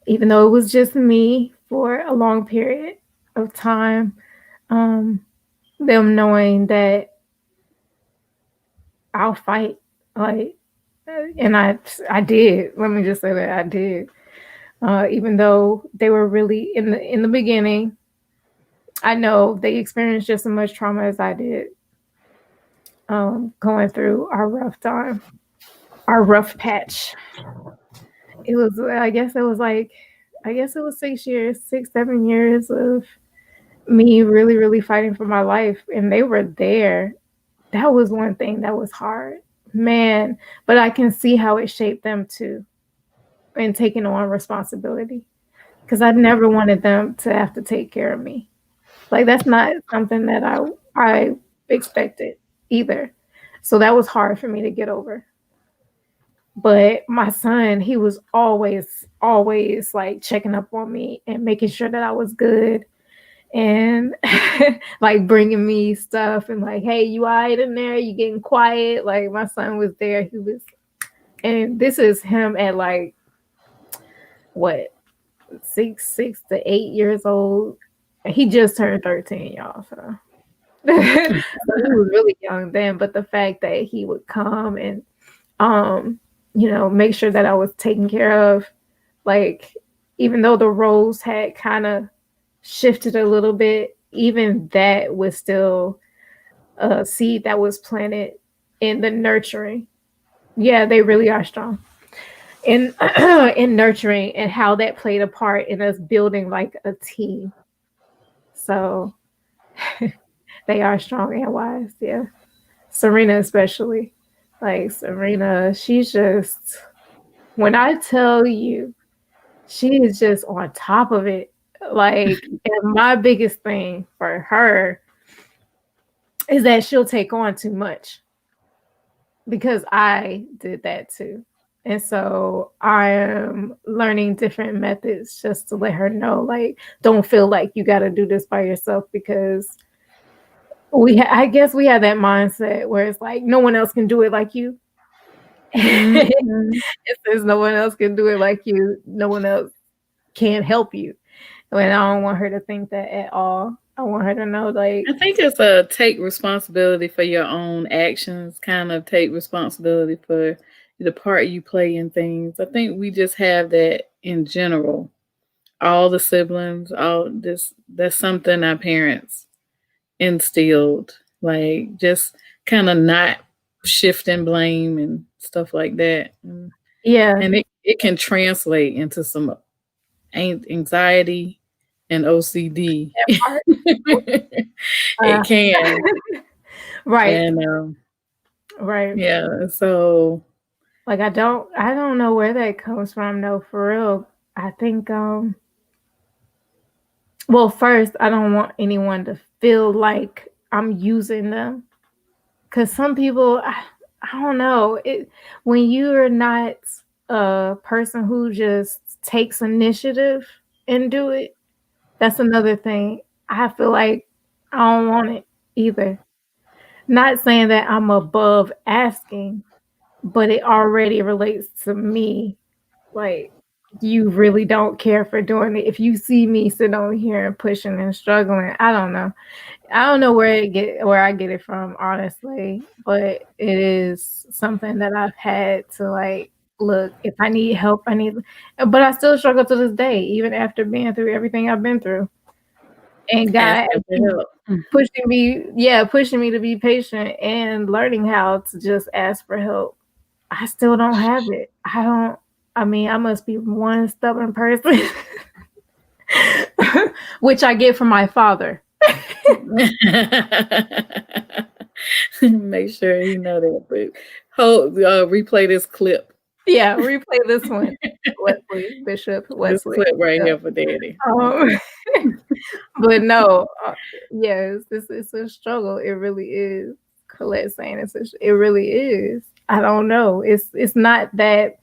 even though it was just me for a long period of time, um, them knowing that I'll fight. Like, and I did. Let me just say that I did. Even though they were really in the beginning, I know they experienced just as much trauma as I did. Going through our rough time, our rough patch. It was, I guess it was 6 years, 6, 7 years of me really, really fighting for my life. And they were there. That was one thing that was hard, man. But I can see how it shaped them too and taking on responsibility because I never wanted them to have to take care of me. Like, that's not something that I expected either. So that was hard for me to get over. But my son, he was always like checking up on me and making sure that I was good and like bringing me stuff and like, hey, you all right in there? You getting quiet? Like, my son was there. And this is him at like what, 6 to 8 years old. He just turned 13, y'all. So, so he was really young then. But the fact that he would come and make sure that I was taken care of, like, even though the roles had kind of shifted a little bit, even that was still a seed that was planted in the nurturing. Yeah, they really are strong in in nurturing and how that played a part in us building like a team. So they are strong and wise. Yeah, Serena especially. Like Serena, she's just, when I tell you, she is just on top of it. Like, and my biggest thing for her is that she'll take on too much because I did that too. And so I am learning different methods just to let her know, like, don't feel like you got to do this by yourself because I guess we have that mindset where it's like no one else can do it like you.
Mhm.
It says no one else can do it like you. No one else can help you. And I don't want her to think that at all. I want her to know, like,
I think it's a take responsibility for your own actions, kind of take responsibility for the part you play in things. I think we just have that in general. All the siblings, all this that's something our parents instilled. Like just kind of not shifting blame and stuff like that.
yeah,
And it can translate into some anxiety and OCD.
that part. Uh,
It can.
right,
And
right.
yeah, so
Like I don't know where that comes from, no, for real. I think well, first, I don't want anyone to feel like I'm using them. Cause some people, I don't know, it when you're not a person who just takes initiative and do it, that's another thing. I feel like I don't want it either. Not saying that I'm above asking, but it already relates to me. Like, you really don't care for doing it. If you see me sitting over here and pushing and struggling, I don't know. I don't know where I get it from, honestly, but it is something that I've had to like look, if I need help, but I still struggle to this day, even after being through everything I've been through. And God
asking for
keep
help.
pushing me to be patient and learning how to just ask for help. I still don't have it. I mean, I must be one stubborn person, which I get from my father.
Make sure you know that. But hold, replay this clip.
Yeah, replay this one. Wesley, Bishop
This
Wesley.
clip right
Yeah.
here for Daddy.
Um, but no, yes, this is a struggle. It really is. Colette saying it really is. I don't know. It's not that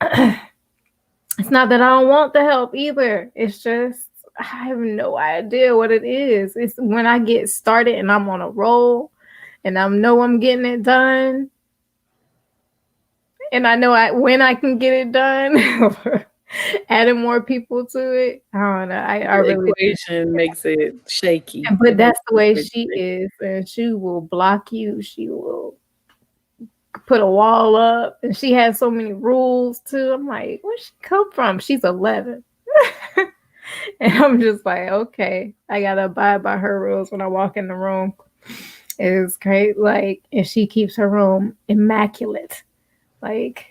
it's not that I don't want the help either. It's just I have no idea what it is. It's when I get started and I'm on a roll and I know I'm getting it done and I know when I can get it done. Adding more people to it. I don't know. I
The
really
equation makes it shaky.
but
It makes
that's the
the
way
equation
she
shaky.
is. And she will block you. She will put a wall up. And she has so many rules too. I'm like, where'd she come from? She's 11. And I'm just like, okay, I gotta abide by her rules when I walk in the room. It's great. Like, and she keeps her room immaculate, like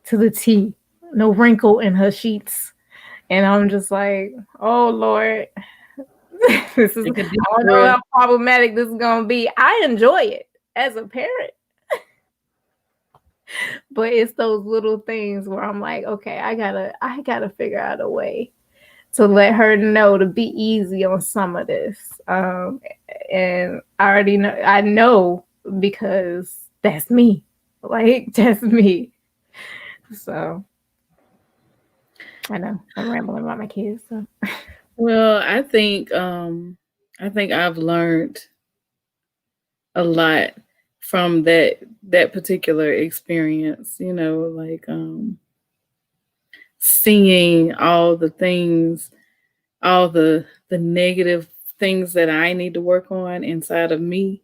to the T. No wrinkle in her sheets. And I'm just like, oh Lord, this is,
Take a deep
I don't know
breath.
how problematic this is gonna be. I enjoy it as a parent, but it's those little things where I'm like, okay, I gotta figure out a way to let her know to be easy on some of this. And I know because that's me. Like that's me. So I know I'm rambling about my kids. So
Well, I think I've learned a lot from that particular experience, like seeing all the things, all the negative things that I need to work on inside of me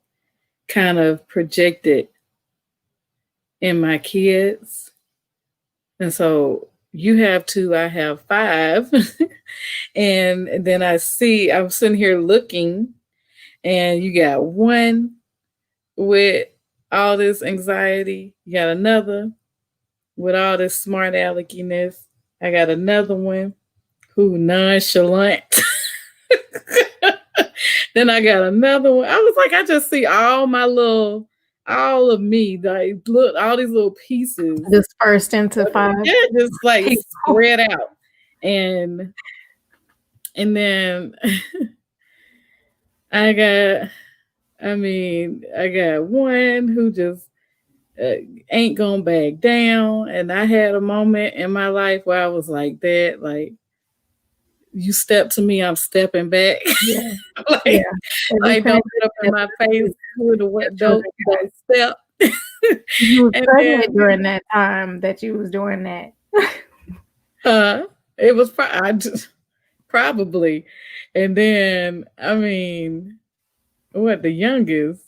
kind of projected in my kids. And so you have two, I have five. And then I'm sitting here looking, and you got one with all this anxiety, you got another with all this smart aleckiness. I got another one who nonchalant. Then I got another one. I was like, I just see all of me, like look, all these little pieces.
dispersed into 5
Yeah, just like
people.
spread out. And then I got I got one who just uh, ain't gonna back down. And I had a moment in my life where I was like that, like, you step to me, I'm stepping back.
Yeah. Yeah.
like,
Every
like don't get up in
transition
my
that
face with a
your
what
children
don't step.
you was
and
pregnant
then
during that time that you was doing that.
uh it was I just, probably. And then I mean, what the youngest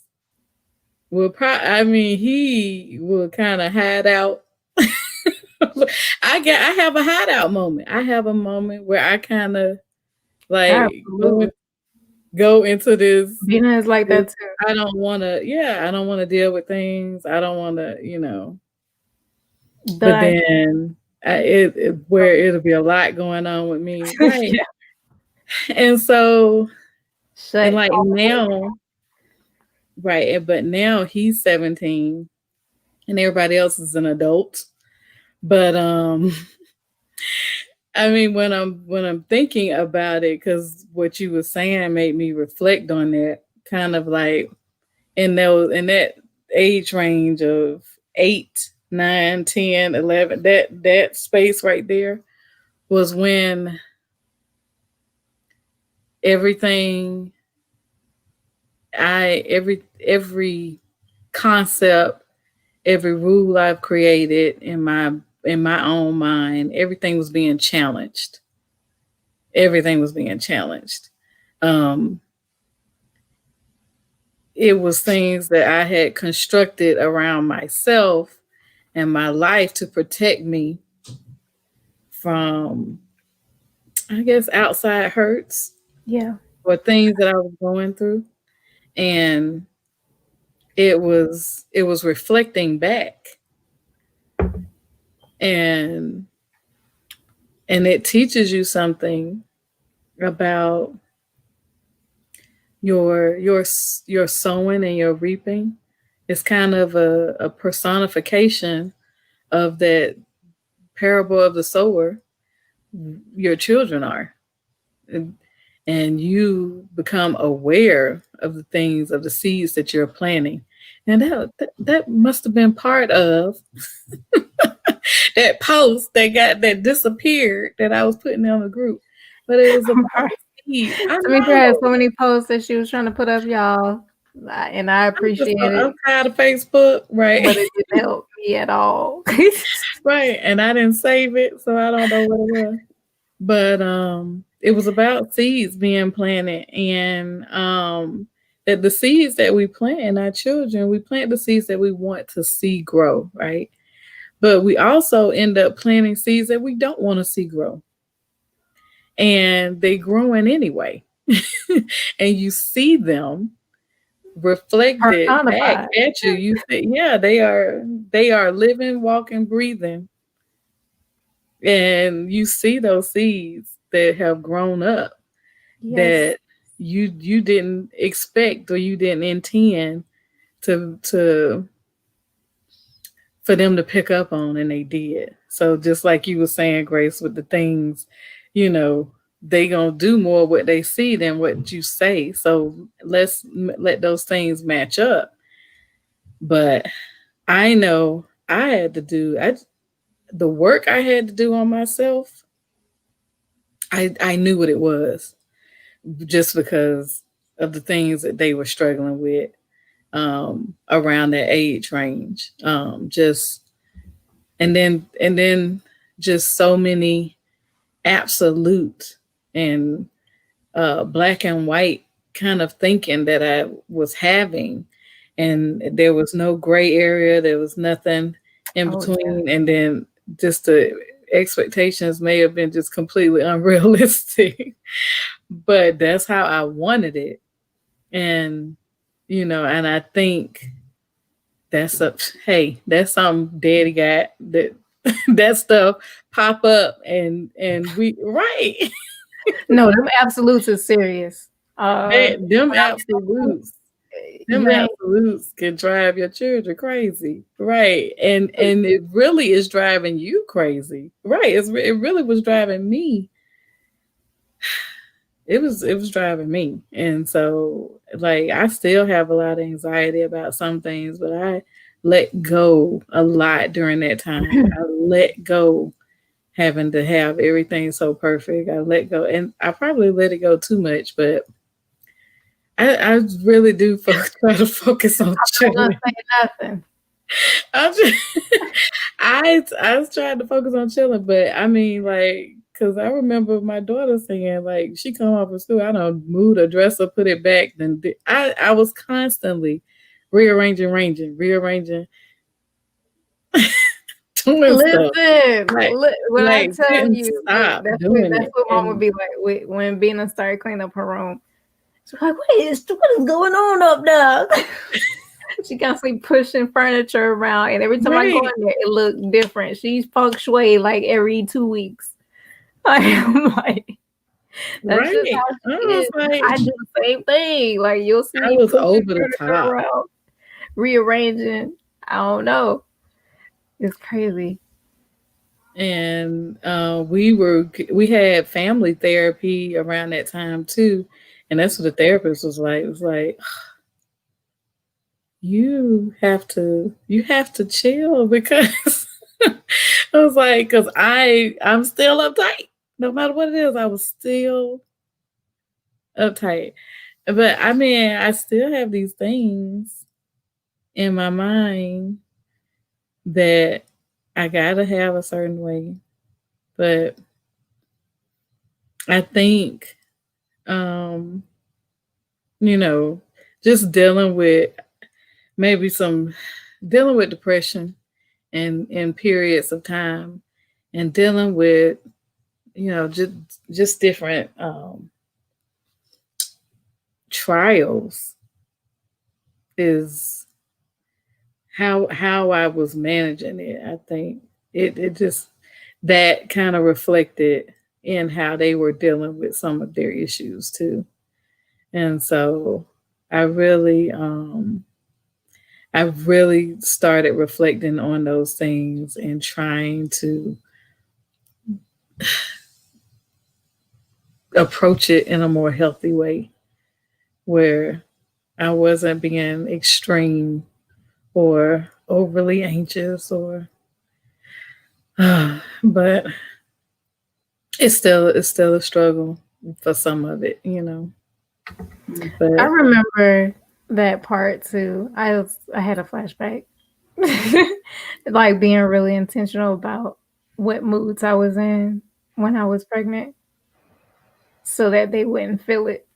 will probably, I mean, he will kind of hide out. I have a hideout moment. I have a moment where I kind of like
Absolutely.
go into this.
Dina is like
this
that too.
I don't want to. Yeah, I don't want to deal with things. I don't want to. But
Done.
then where it'll be a lot going on with me, right?
Yeah.
And so and
Shut
like
all the way.
now, right? But now he's 17, and everybody else is an adult. But I mean, when I'm thinking about it, because what you were saying made me reflect on that, kind of like in that age range of 8, 9, 10, 11, that space right there was when everything every concept, every rule I've created in my own mind, everything was being challenged. Everything was being challenged. Um, it was things that I had constructed around myself and my life to protect me from, I guess, outside hurts
Yeah.
or things that I was going through. And it was reflecting back, and it teaches you something about your sowing and your reaping. It's kind of a personification of that parable of the sower. Your children are, and, you become aware of the things, of the seeds that you're planting. And that must have been part of that post that disappeared that I was putting on the group. But it was about
Right.
the seeds. I
Tamika had
know.
so many posts that she was trying to put up, y'all, and I appreciate
I'm
it,
tired of Facebook, right?
but it didn't help me at all.
right. And I didn't save it, so I don't know what it was. But it was about seeds being planted, and that the seeds that we plant in our children, we plant the seeds that we want to see grow, right? But we also end up planting seeds that we don't want to see grow, and they growing anyway. And you see them reflected back
Personified.
at you. You say, yeah, they are living, walking, breathing, and you see those seeds that have grown up
Yes.
that you didn't expect or you didn't intend to for them to pick up on, and they did. So just like you were saying, Grace, with the things, you know, they gonna do more what they see than what you say. So let those things match up. But I know I had to do the work I had to do on myself. I knew what it was just because of the things that they were struggling with around that age range. Just and then just so many absolute and black and white kind of thinking that I was having, and there was no gray area. There was nothing in
Oh yeah.
between, and then just the expectations may have been just completely unrealistic, but that's how I wanted it. And and I think that's something daddy got that that stuff pop up, and we right.
No, them absolutes is serious.
Them
Without them,
absolutes, them
you ain't
absolutes can drive your children crazy, right? And it really is driving you crazy, right? It really was driving me. It was driving me, and so like I still have a lot of anxiety about some things, but let go a lot during that time. I let go having to have everything so perfect. I let go, and I probably let it go too much, but I really do try to focus on
I'm not gonna
chilling.
say nothing.
I'm just, I was trying to focus on chilling, but I mean, like, cause I remember my daughter saying, like, she come off of school, I don't move the dresser, put it back. Then I was constantly rearranging, doing stuff.
Listen,
Like,
when I tell
didn't
you, look,
stop doing
that's
it,
what mom would
and
be like when Bina started cleaning up her room. She's like, what is going on up there? She constantly pushing furniture around, and every time I go
right,
in there, it looked different. She's feng shui like every 2 weeks. I'm like, that's just
right.
how
I
she
was
is.
like,
I do the same thing. Like you'll see
I
me
was
pushing
over the
furniture
top.
around, rearranging. I don't know. It's crazy.
And we had family therapy around that time too, and that's what the therapist was like. It was like, you have to chill because I was like, because I'm still uptight. No matter what it is, I was still uptight. But I mean, I still have these things in my mind that I gotta have a certain way. But I think, um, you know, just maybe some dealing with depression and in periods of time, and dealing with, just different trials is how I was managing it. I think it just that kind of reflected in how they were dealing with some of their issues too. And so I really I really started reflecting on those things and trying to approach it in a more healthy way where I wasn't being extreme or overly anxious or but it's still a struggle for some of it.
I
But
remember that part too. I had a flashback. Like being really intentional about what moods I was in when I was pregnant so that they wouldn't feel it.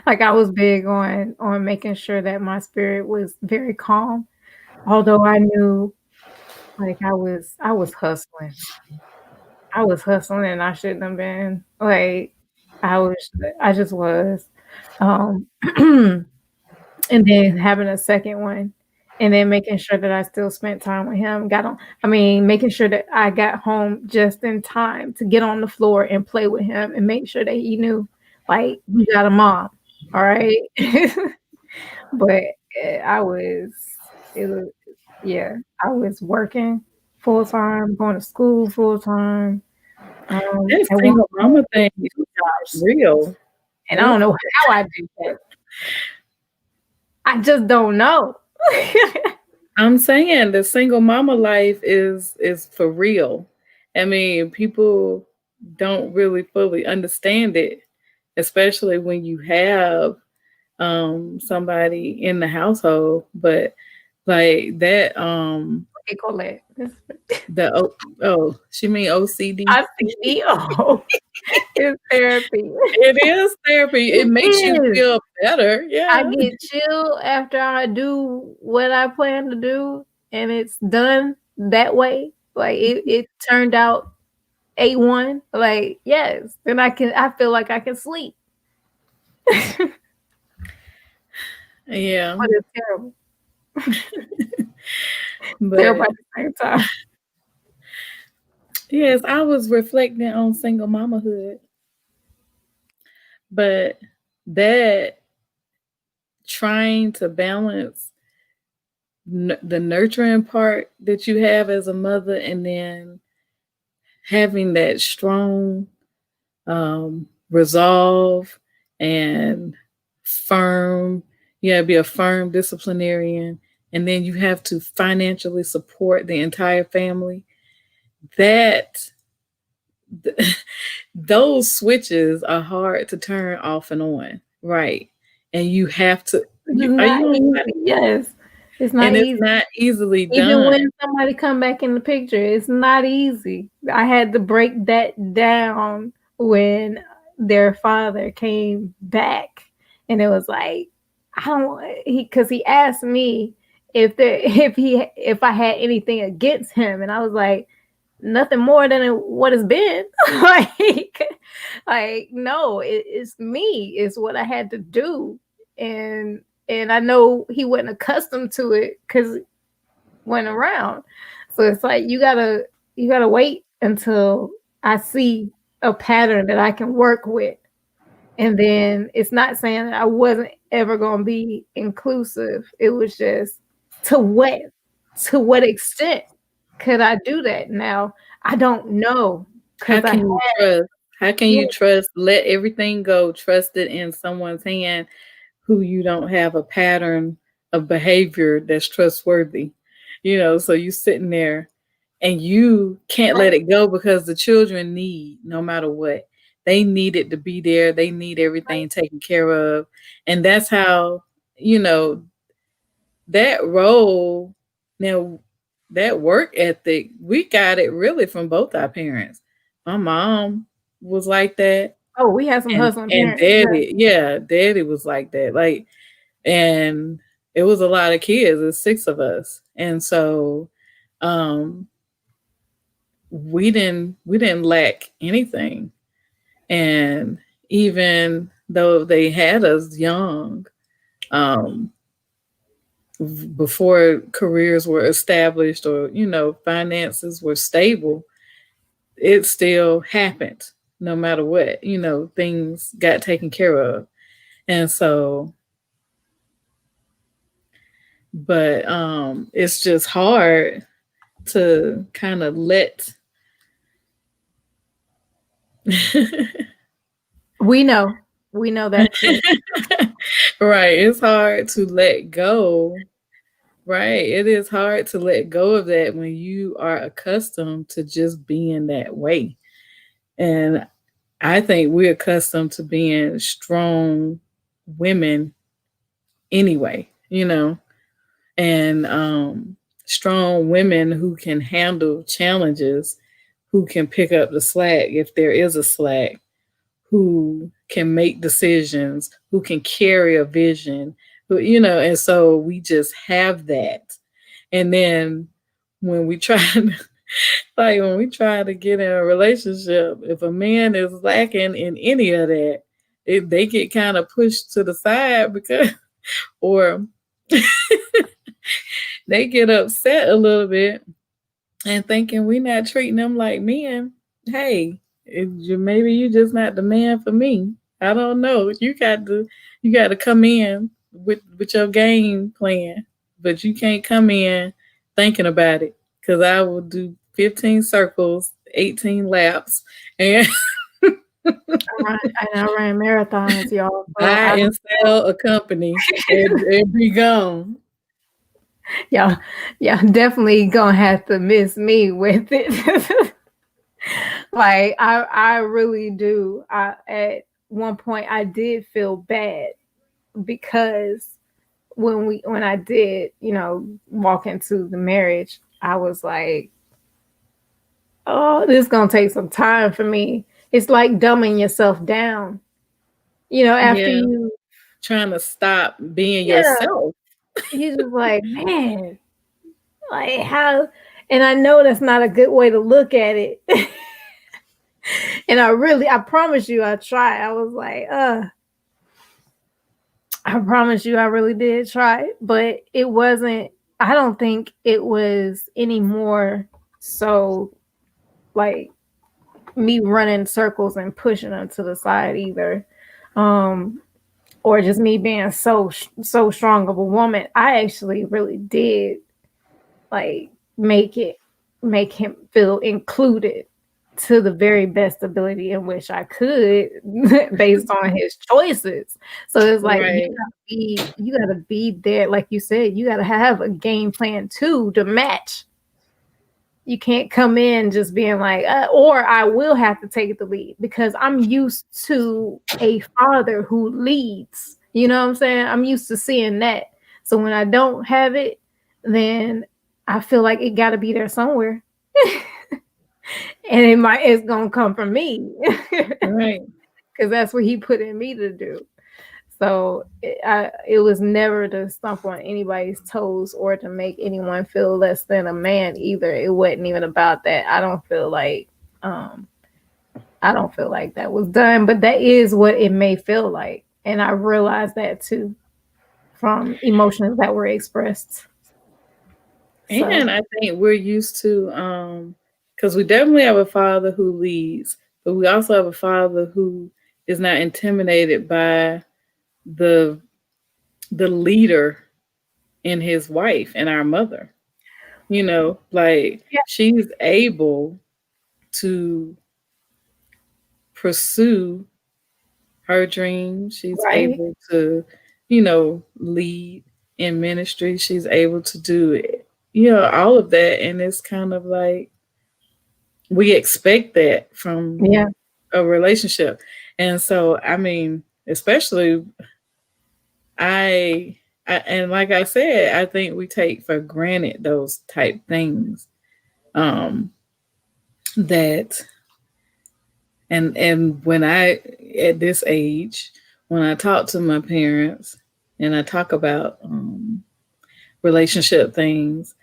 Like I was big on making sure that my spirit was very calm. Although I knew like I was hustling. I was hustling and I shouldn't have been. Like I was I just was. Um and then having a second one, and then making sure that I still spent time with him, making sure that I got home just in time to get on the floor and play with him and make sure that he knew, like, "We got a mom, all right?" But, I was it was yeah, I was working full time, going to school full time,
that
at one
single
point,
mama thing is
2 jobs,
real.
and I don't know how I did that. I just don't know.
I'm saying the single mama life is for real. I mean, people don't really fully understand it, especially when you have somebody in the household. But like that
Okay, Colette.
the she mean OCD.
ICDO is therapy.
It is therapy. It
It
makes you
is.
feel better.
I
Yeah.
get chill after I do what I plan to do, and it's done that way. Like it turned out A1. Like, yes. Then I feel like I can sleep. But
Yeah.
it's terrible. Terrible
But
at the same time.
yes, I was reflecting on single mamahood. But that trying to balance the nurturing part that you have as a mother, and then having that strong resolve and firm, be a firm disciplinarian, and then you have to financially support the entire family. That those switches are hard to turn off and on, right? And you have to.
It's not
You on
easy. Yes, it's not
and it's
easy.
not easily
Even
done.
when somebody come back in the picture, it's not easy. I had to break that down when their father came back, and it was like, I don't because he asked me if I had anything against him, and I was like, nothing more than what it's been. like no, it's me. It's what I had to do, and I know he wasn't accustomed to it because went around. So it's like you gotta wait until I see a pattern that I can work with. And then it's not saying that I wasn't ever gonna be inclusive. It was just to what extent could I do that? Now I don't know
How
because I
can you trust? How can
yeah,
you trust? Let everything go. Trust it in someone's hand who you don't have a pattern of behavior that's trustworthy. So you sitting there and you can't let
right.
it go because the children need, no matter what, they need it to be there. They need everything taken care of. And that's how, you know, that role, now that work ethic, we got it really from both our parents. My mom was like that.
Oh, we had some hustling
And
parents. Yeah.
daddy was like that. Like, and it was a lot of kids. There's 6 of us, and so um, we didn't lack anything. And even though they had us young, um, before careers were established or finances were stable, it still happened. No matter what, things got taken care of, and so but it's just hard to kind of let
We know. We know that too.
right, it's hard to let go. Right, it is hard to let go of that when you are accustomed to just being that way. And I think we're accustomed to being strong women anyway, and strong women who can handle challenges, who can pick up the slack if there is a slack, who can make decisions, who can carry a vision, and so we just have that. And then when we try to, like when we try to get in a relationship, if a man is lacking in any of that, they get kind of pushed to the side because, or they get upset a little bit and thinking we're not treating them like men. Hey, maybe you just not the man for me. I don't know. You got to come in with your game plan, but you can't come in thinking about it because I will do 15 circles, 18 laps, and
I ran marathons, y'all. So
buy and sell a company and be gone.
y'all, definitely gonna have to miss me with it. Like I really do. At one point I did feel bad because when I did, walk into the marriage, I was like, oh, this is gonna take some time for me. It's like dumbing yourself down, after
Yeah,
you,
trying to stop being
yeah,
yourself.
you just like, man, like how, and I know that's not a good way to look at it. And I promise you, I tried. I was like, I promise you, I really did try, but it wasn't, I don't think it was any more so like me running circles and pushing them to the side either. Or just me being so strong of a woman. I actually really did like make him feel included. to the very best ability in which I could based on his choices. So it's like
Right.
you gotta be there, like you said, you gotta have a game plan too to match. You can't come in just being like, or I will have to take the lead because I'm used to a father who leads. You know what I'm saying? I'm used to seeing that. So when I don't have it, then I feel like it got to be there somewhere. And it's gonna come from me
Right.
because that's what he put in me to do. So it was never to stomp on anybody's toes or to make anyone feel less than a man either. It wasn't even about that. Um, I don't feel like that was done, but that is what it may feel like, and I realized that too from emotions that were expressed.
And
So
I think we're used to, because we definitely have a father who leads, but we also have a father who is not intimidated by the the leader in his wife and our mother. Like
yeah,
she's able to pursue her dreams. She's
right.
able to, lead in ministry. She's able to do it, all of that. And it's kind of like we expect that from
Yeah,
a relationship. And so, I mean, especially I, and like I said, I think we take for granted those type things. Um, that and when I at this age, when I talk to my parents and I talk about relationship things,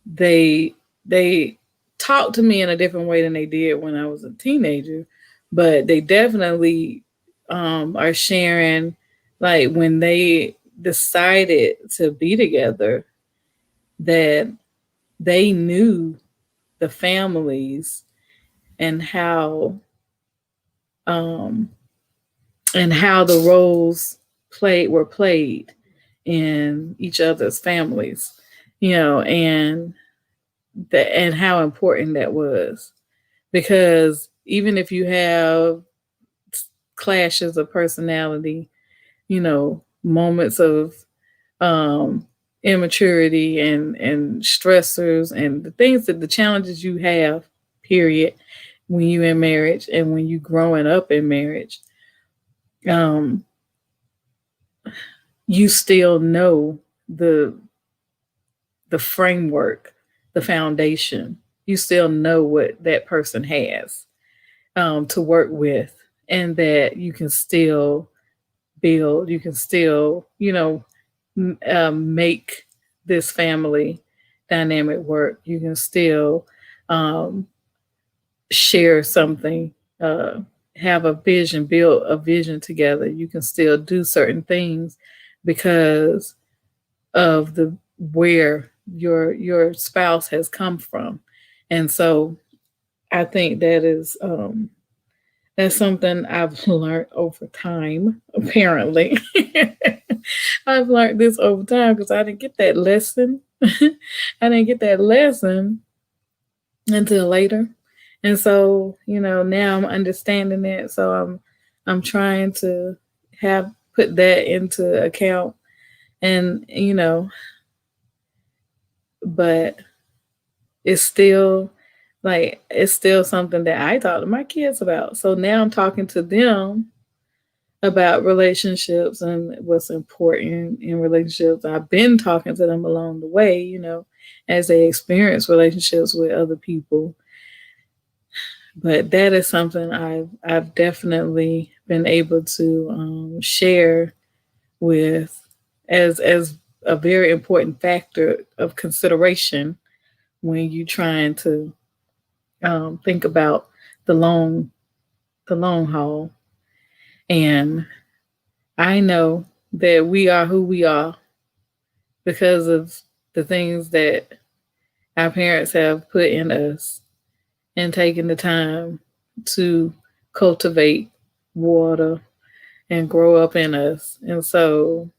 they they talk to me in a different way than they did when I was a teenager, but they definitely are sharing, like when they decided to be together, that they knew the families and um, how the roles were played in each other's families, and how important that was, because even if you have clashes of personality, moments of um, immaturity and stressors and the challenges you have, period, when you in marriage and when you growing up in marriage, um, you still know the the framework, the foundation. You still know what that person has to work with, and that you can still build. You can still, make this family dynamic work. You can still um, share something, uh, have a vision, build a vision together. You can still do certain things because of the where your spouse has come from. And so I think that's something I've learned over time, apparently. I've learned this over time because I didn't get that lesson. I didn't get that lesson until later. And so, now I'm understanding it. So I'm trying to have put that into account, and but it's still something that I talk to my kids about. So now I'm talking to them about relationships and what's important in relationships. I've been talking to them along the way, as they experience relationships with other people. But that is something I've definitely been able to share with, as a very important factor of consideration when you trying to think about the long the long haul. And I know that we are who we are because of the things that our parents have put in us and taken the time to cultivate, water, and grow up in us. And so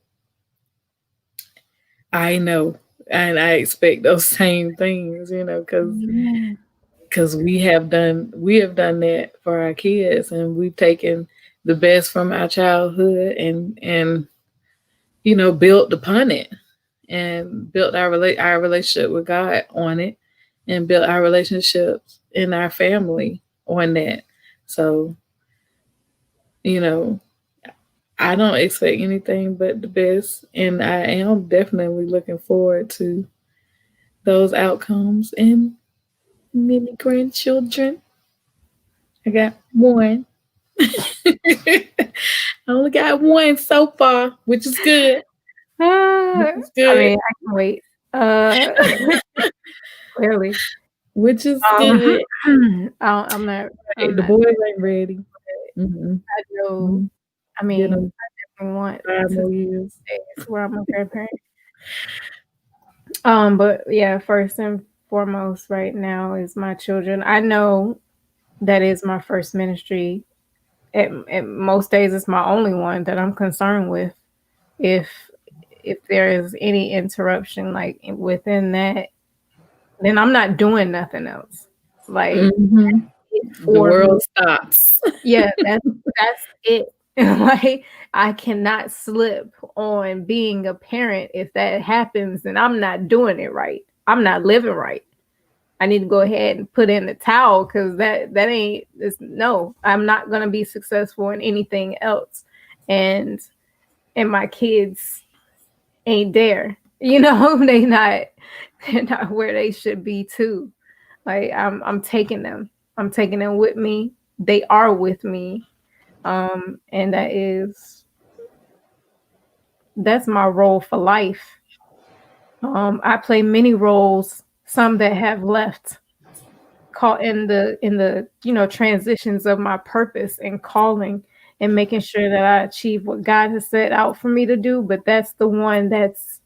I know, and I expect those same things, because
Yeah.
because we have done that for our kids, and we've taken the best from our childhood and built upon it, and built our relationship with God on it, and built our relationships in our family on that. So, you know, I don't expect anything but the best, and I am definitely looking forward to those outcomes and many grandchildren. I got one. I only got one so far, which is good. Which is
I mean,
good.
I can wait. Uh, clearly.
Which is
Um,
good.
I'm not.
Hey,
I'm
the
not.
boys ain't ready. Mm-mm.
I know.
Mm.
I
Get
mean,
them
I definitely want
5 more
to
years.
days where I'm a grandparent. But yeah, first and foremost, right now is my children. I know that is my first ministry. At most days, it's my only one that I'm concerned with. If if there is any interruption, like within that, then I'm not doing nothing else. Like
Hmm.
it
The
for me.
world stops.
Yeah, that's it. Like I cannot slip on being a parent. If that happens, then I'm not doing it right. I'm not living right. I need to go ahead and put in the towel because that ain't it's, no. I'm not gonna be successful in anything else, and my kids ain't there. You know, they're not where they should be too. Like I'm taking them. I'm taking them with me. They are with me. And that's my role for life. I play many roles, some that have left, caught in the transitions of my purpose and calling, and making sure that I achieve what God has set out for me to do. But that's the one that's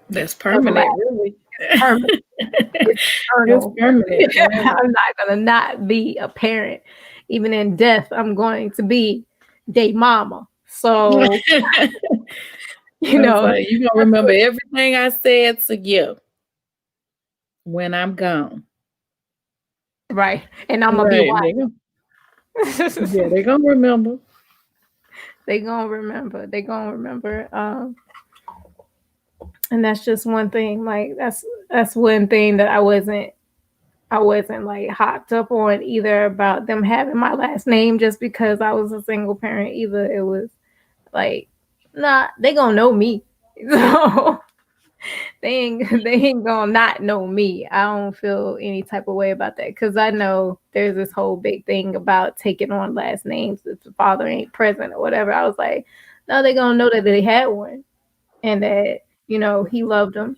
That's permanent,
everlasting,
really.
permanent, it's
It's
eternal.
permanent, right?
I'm not gonna not be a parent. Even in death, I'm going to be day mama. So, you
I was
know,
like, you gonna
that's
remember
what,
everything I said to you when I'm gone.
right. And I'm gonna be
Right.
white.
Yeah, they gonna remember.
They gonna remember. They gonna remember. And that's just one thing. Like that's one thing that I wasn't like hopped up on either about them having my last name just because I was a single parent either. It was like, nah, they gonna know me. So they ain't gonna not know me. I don't feel any type of way about that because I know there's this whole big thing about taking on last names if the father ain't present or whatever. I was like, no, they gonna know that they had one and that he loved them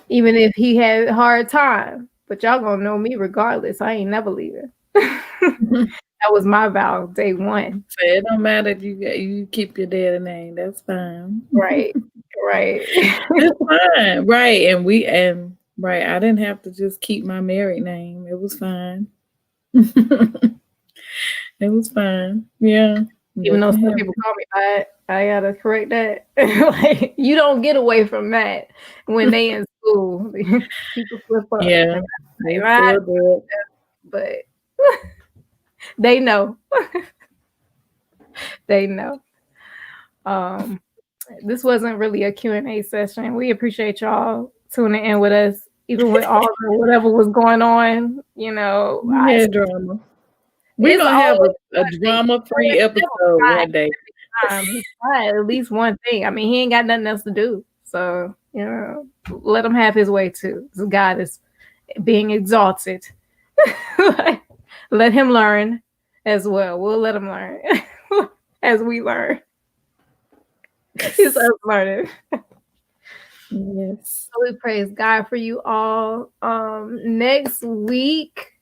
even if he had a hard time. But y'all gonna know me regardless. I ain't never leaving. That was my vow day one.
So it don't matter if you keep your daddy name. That's fine.
Right, right.
That's fine. Right. And right, I didn't have to just keep my married name. It was fine. It was fine. Yeah. They
Even though
can
some
have
people call me by it, I gotta correct that. Like you don't get away from that when they in school. People slip up.
yeah,
They
they
might,
still do it.
but they know. They know. Um, this wasn't really a Q&A session. We appreciate y'all tuning in with us, even with all the whatever was going on.
We had drama. We're
It's
gonna have
always
a
something.
drama free episode one day.
He's trying at least one thing. I mean, he ain't got nothing else to do. So, let him have his way too. God is being exalted. Let him learn as well. We'll let him learn as we learn. It's us learning.
Yes.
So we praise God for you all. Next week,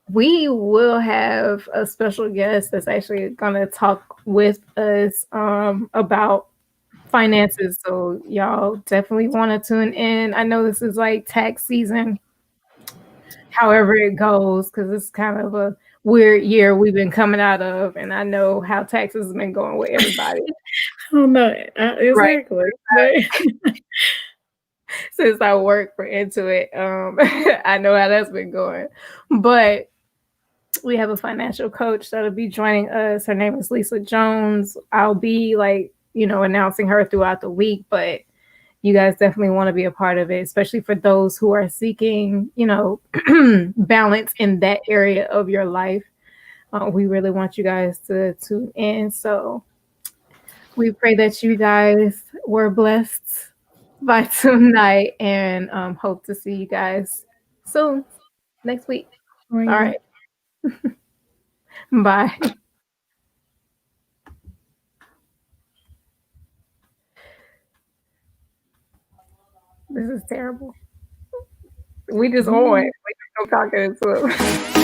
we will have a special guest that's actually going to talk with us about finances. So y'all definitely want to tune in. I know this is like tax season, however it goes, because it's kind of a weird year we've been coming out of, and I know how taxes have been going with everybody.
I don't know
Right.
exactly. But
since I work for Intuit. I know how that's been going. But we have a financial coach that'll be joining us. Her name is Lisa Jones. I'll be announcing her throughout the week, but you guys definitely want to be a part of it, especially for those who are seeking, balance in that area of your life. We really want you guys to tune in. So we pray that you guys were blessed by tonight and hope to see you guys soon next week. All right. Bye. This is terrible. We just on. We just go talking to him.